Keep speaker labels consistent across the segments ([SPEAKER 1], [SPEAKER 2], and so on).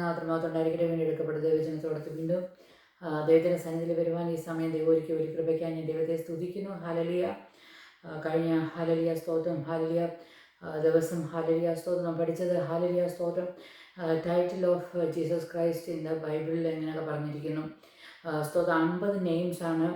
[SPEAKER 1] മാത്രമായിട്ടുണ്ടായിരിക്കട്ടെ. വേണ്ടി എടുക്കപ്പെട്ട ദൈവജനത്തോടത്ത് വീണ്ടും ദൈവത്തിൻ്റെ സന്നിധിയിൽ വരുവാൻ ഈ സമയം ദൈവം ഒരു കൃപയ്ക്കായി ഞാൻ ദൈവത്തെ സ്തുതിക്കുന്നു. ഹല്ലേലൂയ. കഴിഞ്ഞ ഹല്ലേലൂയ സ്തോത്രം, ഹല്ലേലൂയ ദിവസം ഹല്ലേലൂയ സ്തോത്രം നാം പഠിച്ചത് ഹല്ലേലൂയ സ്തോത്രം title of Jesus Christ in the ബൈബിളിൽ എങ്ങനെയൊക്കെ പറഞ്ഞിരിക്കുന്നു. സ്തോത്രം 50 നെയിംസാണ്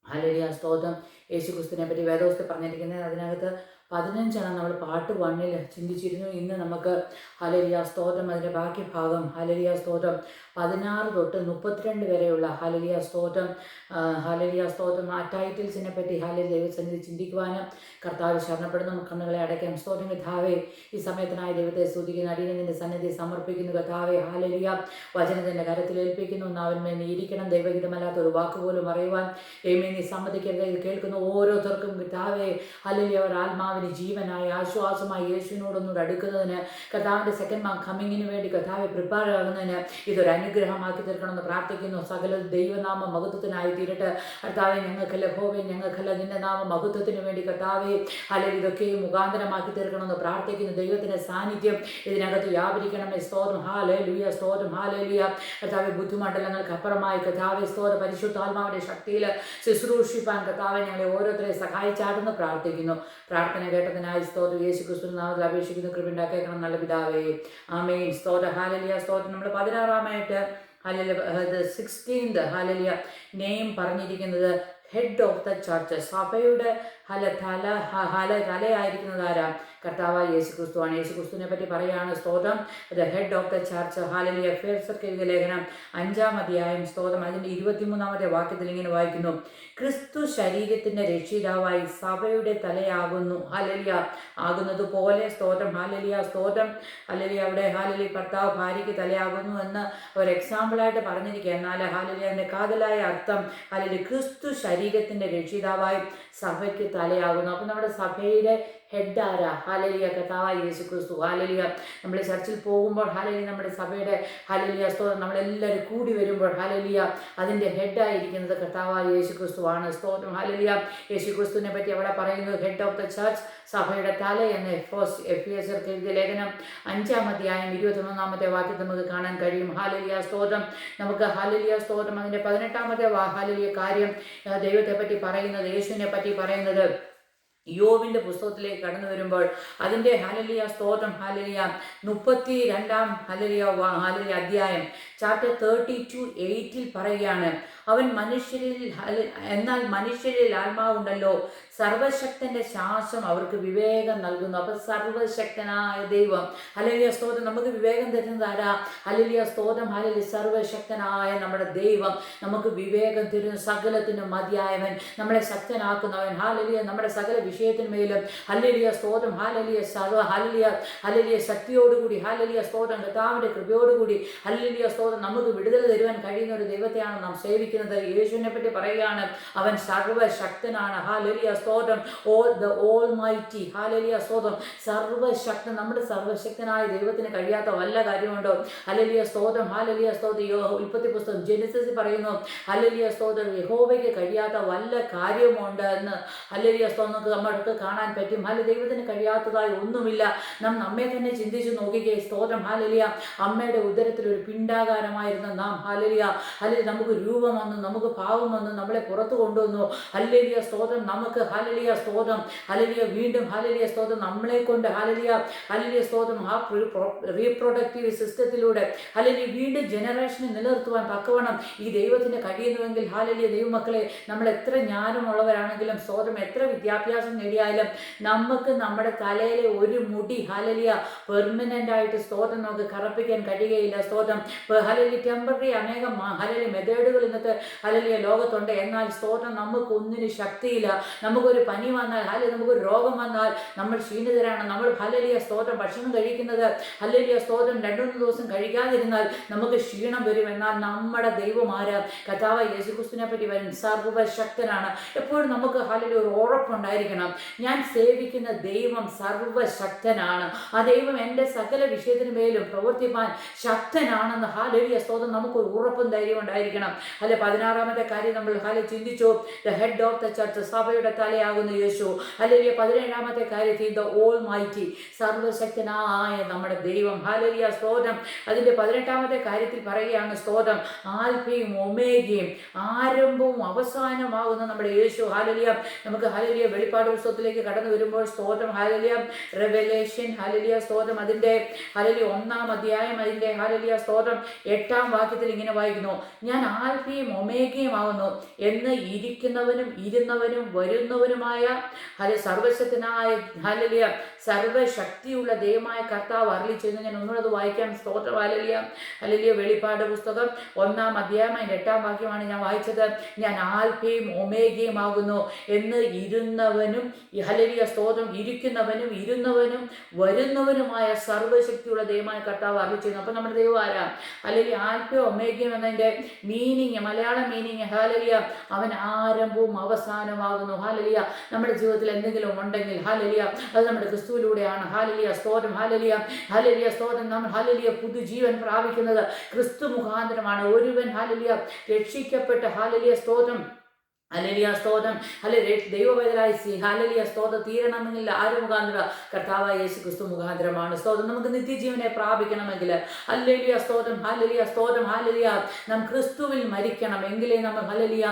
[SPEAKER 1] ഹല്ലേലൂയ സ്തോത്രം യേശു ക്രിസ്തുവിനെ പറ്റി വേദപുസ്തകത്തിൽ പറഞ്ഞിരിക്കുന്നത്. അതിനകത്ത് 15 നമ്മൾ പാർട്ട് 1 ചിന്തിച്ചിരുന്നു. ഇന്ന് നമുക്ക് ഹല്ലേലൂയ സ്തോത്രം അതിൻ്റെ ബാക്കി ഭാഗം ഹല്ലേലൂയ സ്തോത്രം 16 തൊട്ട് 32 വരെയുള്ള ഹല്ലേലൂയ സ്തോത്രം ആ ടൈറ്റിൽസിനെ പറ്റി ഹല്ലേലൂയ ദൈവസന്നിധി ചിന്തിക്കുവാനും കർത്താവ് ശരണപ്പെടുന്നു. കണ്ണുകളെ അടയ്ക്കാം. സ്തോത്രം കർത്താവേ, ഈ സമയത്തിനായി ദൈവത്തെ സ്തുതിക്കുന്ന അടിയനെ നിന്റെ സന്നിധി സമർപ്പിക്കുന്നു. കർത്താവേ ഹല്ലേലൂയ വചനത്തിൻ്റെ കരത്തിൽ ഏൽപ്പിക്കുന്നു. നാവിന്മേൽ നീ ഇരിക്കണം. ദൈവഹിതമല്ലാത്ത ഒരു വാക്കുപോലും അറിയുവാൻ ദൈവമേ നീ സമ്മതിക്കരുത്. ഇത് കേൾക്കുന്ന ഓരോരുത്തർക്കും കർത്താവേ ഹല്ലേലൂയ അവർ ആത്മാവിന് ജീവനായി ആശ്വാസമായി യേശുവിനോടൊന്നുകൂടെ അടുക്കുന്നതിന് കർത്താവിൻ്റെ സെക്കൻഡ് കമ്മിങ്ങിന് വേണ്ടി കർത്താവെ പ്രിപ്പയർ ആകുന്നതിന് ഇതൊരു അനുഗ്രഹമാക്കി തീർക്കണമെന്ന് പ്രാർത്ഥിക്കുന്നു. സകല ദൈവനാമ മഹത്വത്തിനായി തീരട്ടെ. കർത്താവെ ഞങ്ങൾക്കല്ല യഹോവേ, ഞങ്ങൾക്കല്ല നിന്റെ നാമ മഹത്വത്തിന് വേണ്ടി കർത്താവെ അല്ലെങ്കിൽ ഇതൊക്കെയും മുഖാന്തരമാക്കി തീർക്കണമെന്ന് പ്രാർത്ഥിക്കുന്നു. ദൈവത്തിൻ്റെ സാന്നിധ്യം ഇതിനകത്ത് വ്യാപരിക്കണമേ. സ്തോത്രം ഹല്ലേലൂയ സ്തോത്രം ഹല്ലേലൂയ. കർത്താവെ ബുദ്ധിമണ്ഡലങ്ങൾക്ക് അപ്പുറമായി കർത്താവെ സ്തോത്രം പരിശുദ്ധാത്മാവിൻ്റെ ശക്തിയിൽ ശുശ്രൂഷിപ്പാൻ കർത്താവെ ഞങ്ങളെ ഓരോരുത്തരെ സഹായിച്ചാട്ടെന്ന് പ്രാർത്ഥിക്കുന്നു. പ്രാർത്ഥന കേട്ടതിനായി സ്തോത്രം യേശു ക്രിസ്തുവിന്റെ നാമത്തിൽ അപേക്ഷിക്കുന്നു. കൃപയുണ്ടാക്കേക്കണം നല്ല പിതാവേ, ആമേൻ. സ്തോത്രം ഹല്ലേലൂയ സ്തോത്രം. നമ്മൾ 16 ഹല്ലേലൂയ 16th ഹല്ലേലൂയ നെയിം പറഞ്ഞിരിക്കുന്നത് ഹെഡ് ഓഫ് ദ ചർച്ച്. സഭയുടെ തലയായിരിക്കുന്നത് ആരാ? കർത്താവായ യേശു ക്രിസ്തുവാണ്. യേശു ക്രിസ്തുവിനെ പറ്റി പറയുകയാണ് സ്തോത്രം the head of the church ഹല്ലേലൂയ. എഫേസ്യർക്ക് എഴുതിയ ലേഖനം 5-ാം അധ്യായം സ്തോത്രം അതിൻ്റെ 23-ാമത്തെ വാക്യത്തിൽ ഇങ്ങനെ വായിക്കുന്നു: ക്രിസ്തു ശരീരത്തിൻ്റെ രക്ഷിതാവായി സഭയുടെ തലയാകുന്നു ഹല്ലേലൂയ ആകുന്നത് പോലെ സ്തോത്രം ഹല്ലേലൂയ സ്തോത്രം ഹല്ലേലൂയ. അവിടെ ഹല്ലേലൂയ ഭർത്താവ് ഭാര്യയ്ക്ക് തലയാകുന്നു എന്ന് ഒരു എക്സാമ്പിളായിട്ട് പറഞ്ഞിരിക്കുക. എന്നാൽ ഹല്ലേലൂയ അതിൻ്റെ കാതലായ അർത്ഥം ഹല്ലേലൂയ ക്രിസ്തു ശരീരത്തിൻ്റെ രക്ഷിതാവായി സഭയ്ക്ക് തലയാകുന്നു. അപ്പം നമ്മുടെ സഭയുടെ ഹെഡ് ആരാ? ഹല്ലേലൂയ കർത്താവായ യേശു ക്രിസ്തു. ഹല്ലേലൂയ നമ്മൾ ചർച്ചിൽ പോകുമ്പോൾ ഹല്ലേലൂയ നമ്മുടെ സഭയുടെ ഹല്ലേലൂയ സ്തോത്രം നമ്മളെല്ലാവരും കൂടി വരുമ്പോൾ ഹല്ലേലൂയ അതിൻ്റെ ഹെഡായിരിക്കുന്നത് കർത്താവായ യേശു ക്രിസ്തുവാണ്. സ്തോത്രം ഹല്ലേലൂയ. യേശു ക്രിസ്തുവിനെ പറ്റി അവിടെ പറയുന്നത് ഹെഡ് ഓഫ് ദ ചർച്ച്, സഭയുടെ തല എന്ന് എഫേസ്യർക്ക് എഴുതിയ ലേഖനം 5-ാം അധ്യായം 23-ാമത്തെ വാക്യത്തിൽ നമുക്ക് കാണാൻ കഴിയും. ഹല്ലേലൂയ സ്തോത്രം. നമുക്ക് ഹല്ലേലൂയ സ്തോത്രം അതിൻ്റെ 18-ാമത്തെ ഹല്ലേലൂയ കാര്യം ദൈവത്തെ പറ്റി പറയുന്നത്, യേശുവിനെ പറ്റി പറയുന്നത് യോബിൻ്റെ പുസ്തകത്തിലേക്ക് കടന്നു വരുമ്പോൾ അതിൻ്റെ ഹല്ലേലൂയ സ്തോത്രം ഹല്ലേലൂയ 32-ാം ഹല്ലേലൂയ അധ്യായം ചാപ്റ്റർ 32:8 പറയുകയാണ്: അവൻ എന്നാൽ മനുഷ്യരിൽ ആത്മാവുണ്ടല്ലോ, സർവശക്തന്റെ ശ്വാസം അവർക്ക് വിവേകം നൽകുന്നു. അപ്പം സർവശക്തനായ ദൈവം ഹല്ലേലൂയ സ്തോത്രം നമുക്ക് വിവേകം തരുന്നത് ആരാ? ഹല്ലേലൂയ സ്തോത്രം ഹല്ലേലൂയ. സർവശക്തനായ നമ്മുടെ ദൈവം നമുക്ക് വിവേകം തരുന്നു. സകലത്തിനും മതിയായവൻ, നമ്മളെ ശക്തനാക്കുന്നവൻ ഹല്ലേലൂയ. നമ്മുടെ സകല വിഷയത്തിന്മേലും ഹല്ലേലൂയ സ്തോത്രം ഹല്ലേലൂയ ഹല്ലേലൂയ ശക്തിയോടുകൂടി ഹല്ലേലൂയ സ്തോത്രം കർത്താവിൻ്റെ കൃപയോടുകൂടി ഹല്ലേലൂയ സ്തോത്രം നമുക്ക് വിടുതൽ തരുവാൻ കഴിയുന്ന ഒരു ദൈവത്തെയാണ് നാം സേവിക്കുന്നത്. യേശുവിനെ പറ്റി പറയുകയാണ് അവൻ സർവശക്തനാണ് ഹല്ലേലൂയ സ്തോത്രം. ദ ഓൾമൈറ്റി ഹല്ലേലൂയ സ്തോത്രം സർവശക്തൻ. നമ്മുടെ സർവശക്തനായ ദൈവത്തിന് കഴിയാത്ത വല്ല കാര്യമുണ്ടോ? ഹല്ലേലൂയ സ്തോത്രം ഹല്ലേലൂയ സ്തോത്രം. ഉൽപ്പത്തി പുസ്തകം ജെനസിസിൽ പറയുന്നു ഹല്ലേലൂയ സ്തോത്രം യഹോവയ്ക്ക് കഴിയാത്ത വല്ല കാര്യമുണ്ട് എന്ന് ഹല്ലേലൂയ സ്തോത്രം നമ്മൾക്ക് കാണാൻ പറ്റും. ദൈവത്തിന് കഴിയാത്തതായി ഒന്നുമില്ല. നമ്മെ തന്നെ ചിന്തിച്ചു നോക്കിക്കേ. സ്തോത്രം ഹല്ലേലൂയ. അമ്മയുടെ ഉദരത്തിൽ ഒരു പിണ്ടാകാരമായിരുന്ന നാം ഹല്ലേലൂയ നമുക്ക് രൂപം വന്നു, നമുക്ക് ഭാവം വന്നു, നമ്മളെ പുറത്തു കൊണ്ടുവന്നു ഹല്ലേലൂയ സ്തോത്രം. നമുക്ക് ഹല്ലേലൂയ സ്തോത്രം ഹല്ലേലൂയ വീണ്ടും ഹല്ലേലൂയ സ്തോത്രം നമ്മളെ കൊണ്ട് ഹല്ലേലൂയ സ്തോത്രം ആ റീപ്രൊഡക്റ്റീവ് സിസ്റ്റത്തിലൂടെ ഹല്ലേലൂയ വീണ്ടും ജനറേഷനെ നിലനിർത്തുവാൻ തക്കവണ്ണം ഈ ദൈവത്തിന് കഴിയുന്നുവെങ്കിൽ ഹല്ലേലൂയ ദൈവമക്കളെ, നമ്മൾ എത്ര ജ്ഞാനമുള്ളവരാണെങ്കിലും സ്തോത്രം എത്ര വിദ്യാഭ്യാസം നേടിയാലും നമുക്ക് നമ്മുടെ തലയിലെ ഒരു മുടി ഹല്ലേലൂയ പെർമനൻ്റ് ആയിട്ട് സ്തോത്രം നമുക്ക് കറപ്പിക്കാൻ കഴിയുകയില്ല. സ്തോത്രം ഹല്ലേലൂയ ടെമ്പററി അനേകം ഹല്ലേലൂയ മെത്തേഡുകൾ ഇന്നത്തെ ഹല്ലേലൂയ ലോകത്തുണ്ട്. എന്നാൽ സ്തോത്രം നമുക്കൊന്നിനും ശക്തിയില്ല. നമുക്കൊരു പനി വന്നാൽ ഹല്ലേലൂയ നമുക്കൊരു രോഗം വന്നാൽ നമ്മൾ ക്ഷീണിതരാണ്. നമ്മൾ ഹല്ലേലൂയ സ്തോത്രം ഭക്ഷണം കഴിക്കുന്നത് ഹല്ലേലൂയ സ്തോത്രം 2-3 ദിവസം കഴിക്കാതിരുന്നാൽ നമുക്ക് ക്ഷീണം വരും. എന്നാൽ നമ്മുടെ ദൈവം ആരാ? കർത്താവ് യേശു ക്രിസ്തുവിനെ പറ്റി വരും സർവശക്തനാണ്. എപ്പോഴും നമുക്ക് ഹല്ലേലൂയ ഒരു ഉറപ്പുണ്ടായിരിക്കണം. പ്രാപിക്കണം. ഞാൻ സേവിക്കുന്ന ദൈവം സർവശക്തനാണ്. ആ ദൈവം എൻ്റെ സകല വിഷയത്തിന് മേലും പ്രവർത്തിപ്പാൻ ശക്തനാണെന്ന് ഹാലേലൂയ സ്തോത്രം നമുക്കൊരു ഉറപ്പും ധൈര്യം ഉണ്ടായിരിക്കണം. അല്ലെ 16ാമത്തെ കാര്യം നമ്മൾ ചിന്തിച്ചു. The head of the church, സഭയുടെ തലയാകുന്ന യേശു. അല്ലെങ്കിൽ 17ാമത്തെ കാര്യത്തിൽ ദ ഓൾ മൈറ്റി, സർവശക്തനായ നമ്മുടെ ദൈവം. ഹാലേലൂയ സ്തോത്രം. അതിൻ്റെ 18ാമത്തെ കാര്യത്തിൽ പറയുകയാണ് സ്തോത്രം, ആൽഫയും ഒമേഗയും, ആരംഭവും അവസാനമാകുന്ന നമ്മുടെ യേശു. ഹാലേലൂയ. നമുക്ക് ഹാലേലൂയ വെളിപ്പാട് പുസ്തകത്തിലേക്ക് കടന്നു വരുമ്പോൾ സ്തോത്രം, ഹാലേലൂയ റെവലേഷൻ, ഹാലേലൂയ സ്തോത്രം, അതിൻ്റെ ഹാലേലൂയ 1-ാം അധ്യായം അതിൻ്റെ ഹാലേലൂയ സ്തോത്രം 8-ാം വാക്യത്തിൽ ഇങ്ങനെ വായിക്കുന്നു, ഞാൻ ആൽഫയും ഒമേഗയും ആകുന്നു എന്ന് ഇരിക്കുന്നവനും ഇരുന്നവനും വരുന്നവനുമായ സർവശക്തനായ ഹാലേലൂയ സർവശക്തിയുള്ള ദൈവമായ കർത്താവ് അരുളി ചെയ്യുന്നു. ഞാൻ ഒന്നുകൂടെ അത് വായിക്കാം. സ്തോത്രം. ഹാലേലൂയ. ഹാലേലൂയ. വെളിപ്പാട് പുസ്തകം 1-ാം അധ്യായം അതിൻ്റെ 8-ാം വാക്യമാണ് ഞാൻ വായിച്ചത്. ഞാൻ ആൽഫയും ഒമേഗയും ആകുന്നു എന്ന് ഇരുന്നവനും ഹാലേലൂയ സ്തോത്രം ഇരിക്കുന്നവനും ഇരുന്നവനും വരുന്നവനുമായ സർവശക്തിയുള്ള ദൈവമായ കർത്താവ് അരുളി ചെയ്യുന്നു. അപ്പം നമ്മുടെ ദൈവം ആരാ? ഹാലേലൂയ. ആൽഫയും ഒമേഗയും എന്നതിൻ്റെ മീനിങ്, മലയാള മീനിങ് ഹാലേലൂയ, അവൻ ആരംഭവും അവസാനമാകുന്നു. ഹാലേലൂയ. നമ്മുടെ ജീവിതത്തിൽ എന്തെങ്കിലും ഉണ്ടെങ്കിൽ ഹാലേലൂയ അത് നമ്മുടെ ക്രിസ്തുവിലൂടെയാണ്. ഹാലേലൂയ സ്തോത്രം. ഹാലേലൂയ. ഹാലേലൂയ സ്തോത്രം. നമ്മൾ ഹാലേലൂയ പുതുജീവൻ പ്രാപിക്കുന്നത് ക്രിസ്തു മുഖാന്തരമാണ്. ഒരുവൻ ഹാലേലൂയ രക്ഷിക്കപ്പെട്ട് ഹാലേലൂയ സ്തോത്രം ഹല്ലേലൂയ സ്തോത്രം ദൈവവേദനായി ഹാലേലൂയ സ്തോത്രം തീരണമെങ്കിൽ ആര് മുഖാന്തര? കർത്താവായ യേശു ക്രിസ്തു മുഖാന്തരമാണ്. സ്തോത്രം. നമുക്ക് നിത്യജീവനെ പ്രാപിക്കണമെങ്കിൽ ഹല്ലേലൂയ സ്തോത്രം, ഹല്ലേലൂയ സ്തോത്രം, ഹല്ലേലൂയ നാം ക്രിസ്തുവിൽ മരിക്കണം. എങ്കിലേ നമ്മൾ ഹല്ലേലൂയ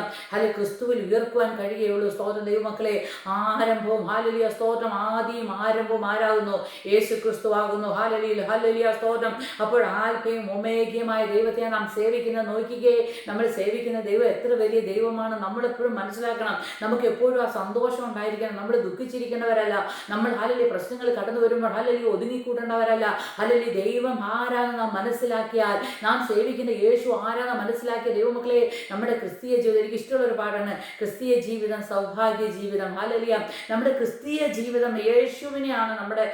[SPEAKER 1] ക്രിസ്തുവിൽ ഉയർക്കുവാൻ കഴിയുകയുള്ളൂ. സ്തോത്രം. ദൈവമക്കളെ, ആരംഭവും ഹാലേലൂയ സ്തോത്രം ആദിയും ആരംഭവും ആരാകുന്നു? യേശു ക്രിസ്തു ആകുന്നു. ഹാലേലൂയ. ഹല്ലേലൂയ സ്തോത്രം. അപ്പോൾ ആൽഫയും ഒമേഗയുമായ ദൈവത്തെ നാം സേവിക്കുന്നത് നോക്കിക്കേ. നമ്മൾ സേവിക്കുന്ന ദൈവം എത്ര വലിയ ദൈവമാണ്. നമ്മളെപ്പോഴും മനസ്സിലാക്കണം. നമുക്ക് എപ്പോഴും ആ സന്തോഷം ഉണ്ടായിരിക്കണം. നമ്മൾ ദുഃഖിച്ചിരിക്കേണ്ടവരല്ല. നമ്മൾ ഹാലേലൂയ പ്രശ്നങ്ങൾ കടന്നു വരുമ്പോൾ ഹാലേലൂയ ഒതുങ്ങിക്കൂടേണ്ടവരല്ല. ഹാലേലൂയ ദൈവം ആരാണെന്ന് നാം മനസ്സിലാക്കിയാൽ, നാം സേവിക്കുന്ന യേശു ആരാണെന്ന് മനസ്സിലാക്കിയ ദൈവമക്കളെ, നമ്മുടെ ക്രിസ്തീയ ജീവിതം, എനിക്ക് ഇഷ്ടമുള്ള ഒരു പാടാണ്, ക്രിസ്തീയ ജീവിതം സൗഭാഗ്യ ജീവിതം. ഹാലേലൂയ. നമ്മുടെ ക്രിസ്തീയ ജീവിതം യേശുവിനെയാണ് നമ്മുടെ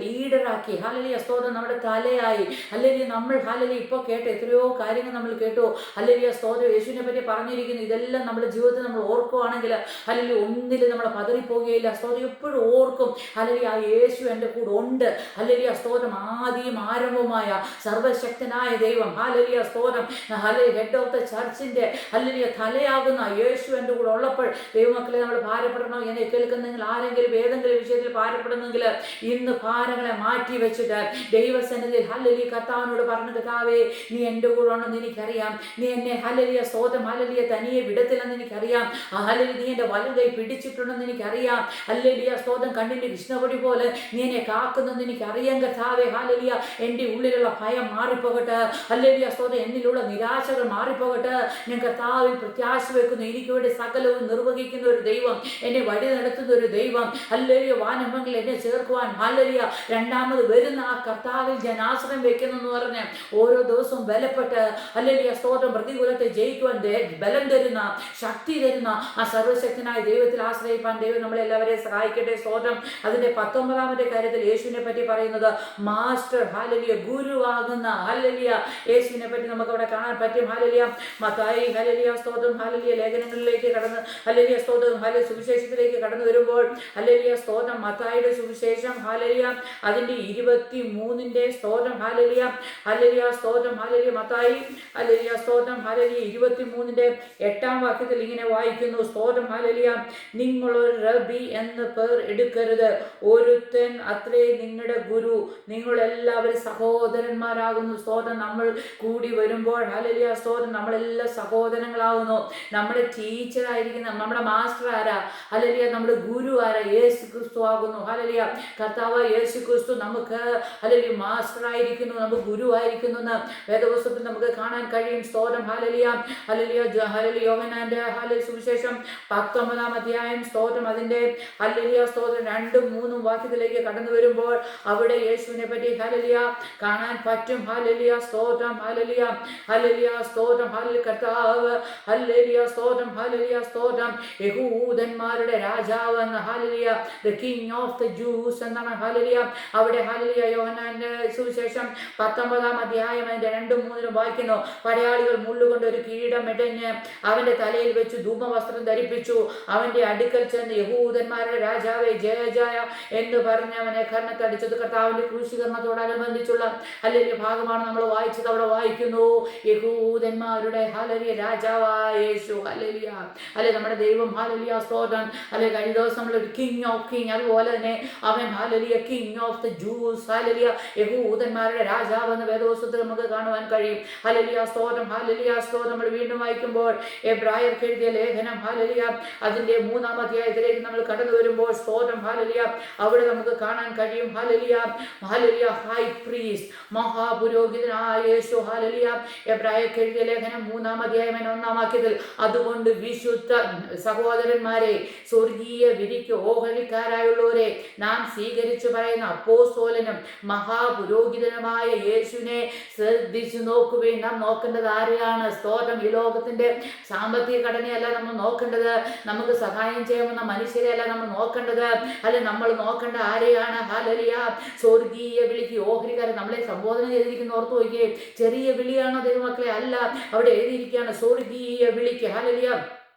[SPEAKER 1] ലീഡറാക്കി. ഹാലേലൂയ സ്തോത്രം. നമ്മുടെ തലയായി. ഹാലേലൂയ. നമ്മൾ ഹാലേലൂയ ഇപ്പോൾ കേട്ട എത്രയോ കാര്യങ്ങൾ നമ്മൾ കേട്ടു. ഹാലേലൂയ സ്തോത്രം. യേശുവിനെ പറ്റി പറഞ്ഞിരിക്കുന്നു. ഇതെല്ലാം നമ്മുടെ ജീവിതത്തിൽ നമ്മൾ ഓർക്കുവാണെങ്കിൽ അല്ലെങ്കിൽ ഒന്നിലും നമ്മൾ പതറിപ്പോകുകയില്ല. സ്തോത്രം. എപ്പോഴും ഓർക്കും അല്ലെങ്കിൽ ആ യേശു എൻ്റെ കൂടെ ഉണ്ട്. അല്ലെങ്കിൽ ആ സ്തോത്രം ആദിയും ആരംഭവുമായ സർവശക്തനായ ദൈവം. ഹാലേലൂയ സ്തോത്രം. ഹെഡ് ഓഫ് ദ ചർച്ചിൻ്റെ അല്ലെങ്കിൽ തലയാകുന്ന യേശു എൻ്റെ കൂടെ ഉള്ളപ്പോൾ ദൈവമക്കളെ, നമ്മൾ ഭാരപ്പെടണോ എന്ന് കേൾക്കുന്നെങ്കിൽ, ആരെങ്കിലും ഏതെങ്കിലും വിഷയത്തിൽ ഭാരപ്പെടുന്നെങ്കിൽ ഇന്ന് ഭാരങ്ങളെ മാറ്റി വെച്ചിട്ട് ദൈവസന്നിധിയിൽ ഹല്ലേലൂയ കർത്താവിനോട് പറഞ്ഞു, കർത്താവേ നീ എൻ്റെ കൂടെ ഉണ്ടെന്ന് എനിക്കറിയാം. നീ എന്നെ ഹല്ലേലൂയ സ്തോത്രം ഹാലേലൂയ തനിയെ വിടത്തില്ലെന്ന് എനിക്കറിയാം. ഹല്ലേലൂയ നീ എൻ്റെ വലം കൈ പിടിച്ചിട്ടുണ്ടെന്ന് എനിക്കറിയാം. ഹല്ലേലൂയ സ്തോത്രം. കണ്ണിൻ്റെ കൃഷ്ണപൊടി പോലെ നീ എന്നെ കാക്കുന്നെന്ന് എനിക്കറിയാം കർത്താവേ. ഹല്ലേലൂയ. എൻ്റെ ഉള്ളിലുള്ള ഭയം മാറിപ്പോകട്ടെ. ഹല്ലേലൂയ സ്തോത്രം. എന്നിലുള്ള നിരാശകൾ മാറിപ്പോകട്ടെ. ഞാൻ കർത്താവിൽ പ്രത്യാശ വെക്കുന്നു. എനിക്ക് വേണ്ടി സകലവും നിർവഹിക്കുന്ന ഒരു ദൈവം, എന്നെ വഴി നടത്തുന്ന ഒരു ദൈവം. ഹല്ലേലൂയ. വാനമംഗൽ എന്നെ ചേർക്കുവാൻ ഹല്ലേലൂയ രണ്ടാമത് വരുന്ന ആ കർത്താവിൽ ഞാൻ ആശ്രയം വെക്കുന്നു എന്ന് പറഞ്ഞ് ഓരോ ദിവസവും ബലപ്പെട്ട് ഹല്ലേലൂയ സ്തോത്രം പ്രതികൂലത്തെ ജയിക്കുവാൻ ബലം തരുന്ന, ശക്തി തരുന്ന ആ സർവശക്തനായ ദൈവത്തിൽ ആശ്രയിപ്പാൻ ദൈവം നമ്മളെല്ലാവരെയും സഹായിക്കട്ടെ. സ്തോത്രം. അതിൻ്റെ 19ാമത്തെ കാര്യത്തിൽ യേശുവിനെ പറ്റി പറയുന്നത് മാസ്റ്റർ, ഹാലേലൂയ ഗുരുവാകുന്ന ഹല്ലേലൂയ യേശുവിനെ പറ്റി നമുക്ക് അവിടെ കാണാൻ പറ്റും. ഹല്ലേലൂയ മത്തായി ഹല്ലേലൂയ സ്തോത്രം ഹല്ലേലൂയ ലേഖനങ്ങളിലേക്ക് കടന്ന് ഹല്ലേലൂയ സ്തോത്രം ഹല്ലേലൂയ സുവിശേഷത്തിലേക്ക് കടന്നു വരുമ്പോൾ ഹല്ലേലൂയ സ്തോത്രം മത്തായിയുടെ സുവിശേഷം ഹല്ലേലൂയ അതിൻ്റെ 23ന്റെ സ്തോത്രം ഹല്ലേലൂയ ഹല്ലേലൂയ സ്തോത്രം ഹല്ലേലൂയ മത്തായി ഹല്ലേലൂയ സ്തോത്രം ഹല്ലേലൂയ 23ന്റെ 8-ാം വാക്യത്തിൽ ഇങ്ങനെ വായിക്കുന്നു. സ്തോത്രം ഹല്ലേലൂയ. നിങ്ങളൊരു റബി എന്ന് പേർ എടുക്കരുത്, ഒരുത്തൻ അത്രേ നിങ്ങളുടെ ഗുരു, നിങ്ങളെല്ലാവരും സഹോദരന്മാരാകുന്നു. സ്തോത്രം. നമ്മൾ കൂടി വരുമ്പോൾ ഹല്ലേലൂയ സ്തോത്രം നമ്മളെല്ലാം സഹോദരങ്ങളാകുന്നു. നമ്മുടെ ടീച്ചറായിരിക്കുന്ന നമ്മുടെ മാസ്റ്റർ ആരാ? ഹല്ലേലൂയ. നമ്മുടെ ഗുരു ആരാ? യേശു ക്രിസ്തു ആകുന്നു. ഹല്ലേലൂയ. കർത്താവ് യേശു ക്രിസ്തു നമുക്ക് ഹല്ലേലൂയ മാസ്റ്റർ ആയിരിക്കുന്നു, നമുക്ക് ഗുരു ആയിരിക്കുന്നു എന്ന് വേദപുസ്തകത്തിൽ നമുക്ക് കാണാൻ കഴിയും. സ്തോത്രം. ഹല്ലേലൂയ. ഹല്ലേലൂയ. ഹല്ലേലൂയ യോഹന്നാന്റെ ഹല്ലേലൂയ സുവിശേഷം 19-ാം അധ്യായം സ്തോത്രം അതിൻ്റെ ഹല്ലേലൂയ സ്തോത്രം 2-3 വാക്യത്തിലേക്ക് കടന്നു വരുമ്പോൾ അവിടെ യേശുവിനെ പറ്റി ഹല്ലേലൂയ കാണാൻ പറ്റും. ഹല്ലേലൂയ സ്തോത്രം. ഹല്ലേലൂയ. ഹല്ലേലൂയ സ്തോത്രം. ഹല്ലേലൂയ കർത്താവ് ഹല്ലേലൂയ സ്തോത്രം. ഹല്ലേലൂയ സ്തോത്രം. യഹൂദന്മാരുടെ രാജാവ് എന്ന hallelujah the king of the juice എന്നാണ് ഹല്ലേലൂയ അവിടെ ഹല്ലേലൂയ യോഹന്നാന്റെ സുവിശേഷം 19-ാം അധ്യായം അതിൻ്റെ 2-3 വായിക്കുന്നു. പടയാളികൾ മുള്ളുകൊണ്ട് ഒരു കിരീടം മെടഞ്ഞ് അവന്റെ തലയിൽ വെച്ച് ധൂപം ധൂമവസ്ത്രം ധരിപ്പിച്ചു. അവന്റെ അടുക്കൽ ചെന്ന് യഹൂദന്മാരുടെ രാജാവെ ജയ ജയ എന്ന് പറഞ്ഞ് അവനെ കർണത്തടിച്ചത് കർത്താവിന്റെ ക്രൂശീകരണത്തോടനുബന്ധിച്ചുള്ള ഹല്ലേലൂയ ഭാഗമാണ് നമ്മൾ വായിച്ചത്. അവിടെ വായിക്കുന്നു, യഹൂദന്മാരുടെ ഹല്ലേലൂയ രാജാവായ യേശു. ഹല്ലേലൂയ അല്ലെ നമ്മുടെ ദൈവം. ഹല്ലേലൂയ സ്തോത്രം. അല്ലെ കഴിഞ്ഞ ദിവസം നമ്മൾ കിങ് ഓഫ് കിങ്, അതുപോലെ തന്നെ അവൻ hallelujah king of the juice. Hallelujah യഹൂദന്മാരുടെ രാജാവ് എന്ന് വേദപുസ്തകത്തിൽ നമുക്ക് കാണുവാൻ കഴിയും. ഹല്ലേലൂയ സ്തോത്രം. ഹല്ലേലൂയ സ്തോത്രം. നമ്മൾ വീണ്ടും വായിക്കുമ്പോൾ എബ്രായർക്ക് എഴുതിയ ലേഖനം ഹല്ലേലൂയ അതിന്റെ 3-ാം അധ്യായത്തിലേക്ക് നമ്മൾ കടന്നു വരുമ്പോൾ സ്തോത്രം ഹല്ലേലൂയ അവിടെ നമുക്ക് കാണാൻ കഴിയും. ഹല്ലേലൂയ ഹല്ലേലൂയ ഹൈ പ്രീസ്റ്റ്, മഹാപുരോഹിതനായ യേശു. ഹല്ലേലൂയ എബ്രായർക്ക് എഴുതിയ ലേഖനം 3-ാം അധ്യായം 1-ാം വാക്യത്തിൽ, അതുകൊണ്ട് വിശുദ്ധ സഹോദരന്മാരെ, സ്വർഗീയ വിധിക്ക് ഓഹരിക്കാരായുള്ളവരെ, നാം സ്വീകരിച്ചു പറയുന്ന അപ്പോസ്തലനും മഹാപുരോഹിതനുമായ യേശുവിനെ ശ്രദ്ധിച്ചു നോക്കുവാൻ. നാം നോക്കേണ്ടത് ആരെയാണ്? സ്തോത്രം. ഈ ലോകത്തിന്റെ സാമ്പത്തിക ഘടനയല്ല നമ്മൾ നോക്കേണ്ടത്, നമുക്ക് സഹായം ചെയ്യാവുന്ന മനുഷ്യരെയല്ല നമ്മൾ നോക്കേണ്ടത്. അല്ലെ നമ്മൾ നോക്കേണ്ട ആരെയാണ്? ഹല്ലേലൂയ സ്വർഗീയ വിളിക്ക് ഓഹരിക്കാരൻ. നമ്മളെ സംബോധന ചെയ്തിരിക്കുന്ന ഓർത്തു നോക്കിയേ, ചെറിയ വിളിയാണോ ദൈവമക്കളെ? അല്ല, അവിടെ എഴുതിയിരിക്കുകയാണ് സ്വർഗീയ വിളിക്ക്. ഹല്ലേലൂയ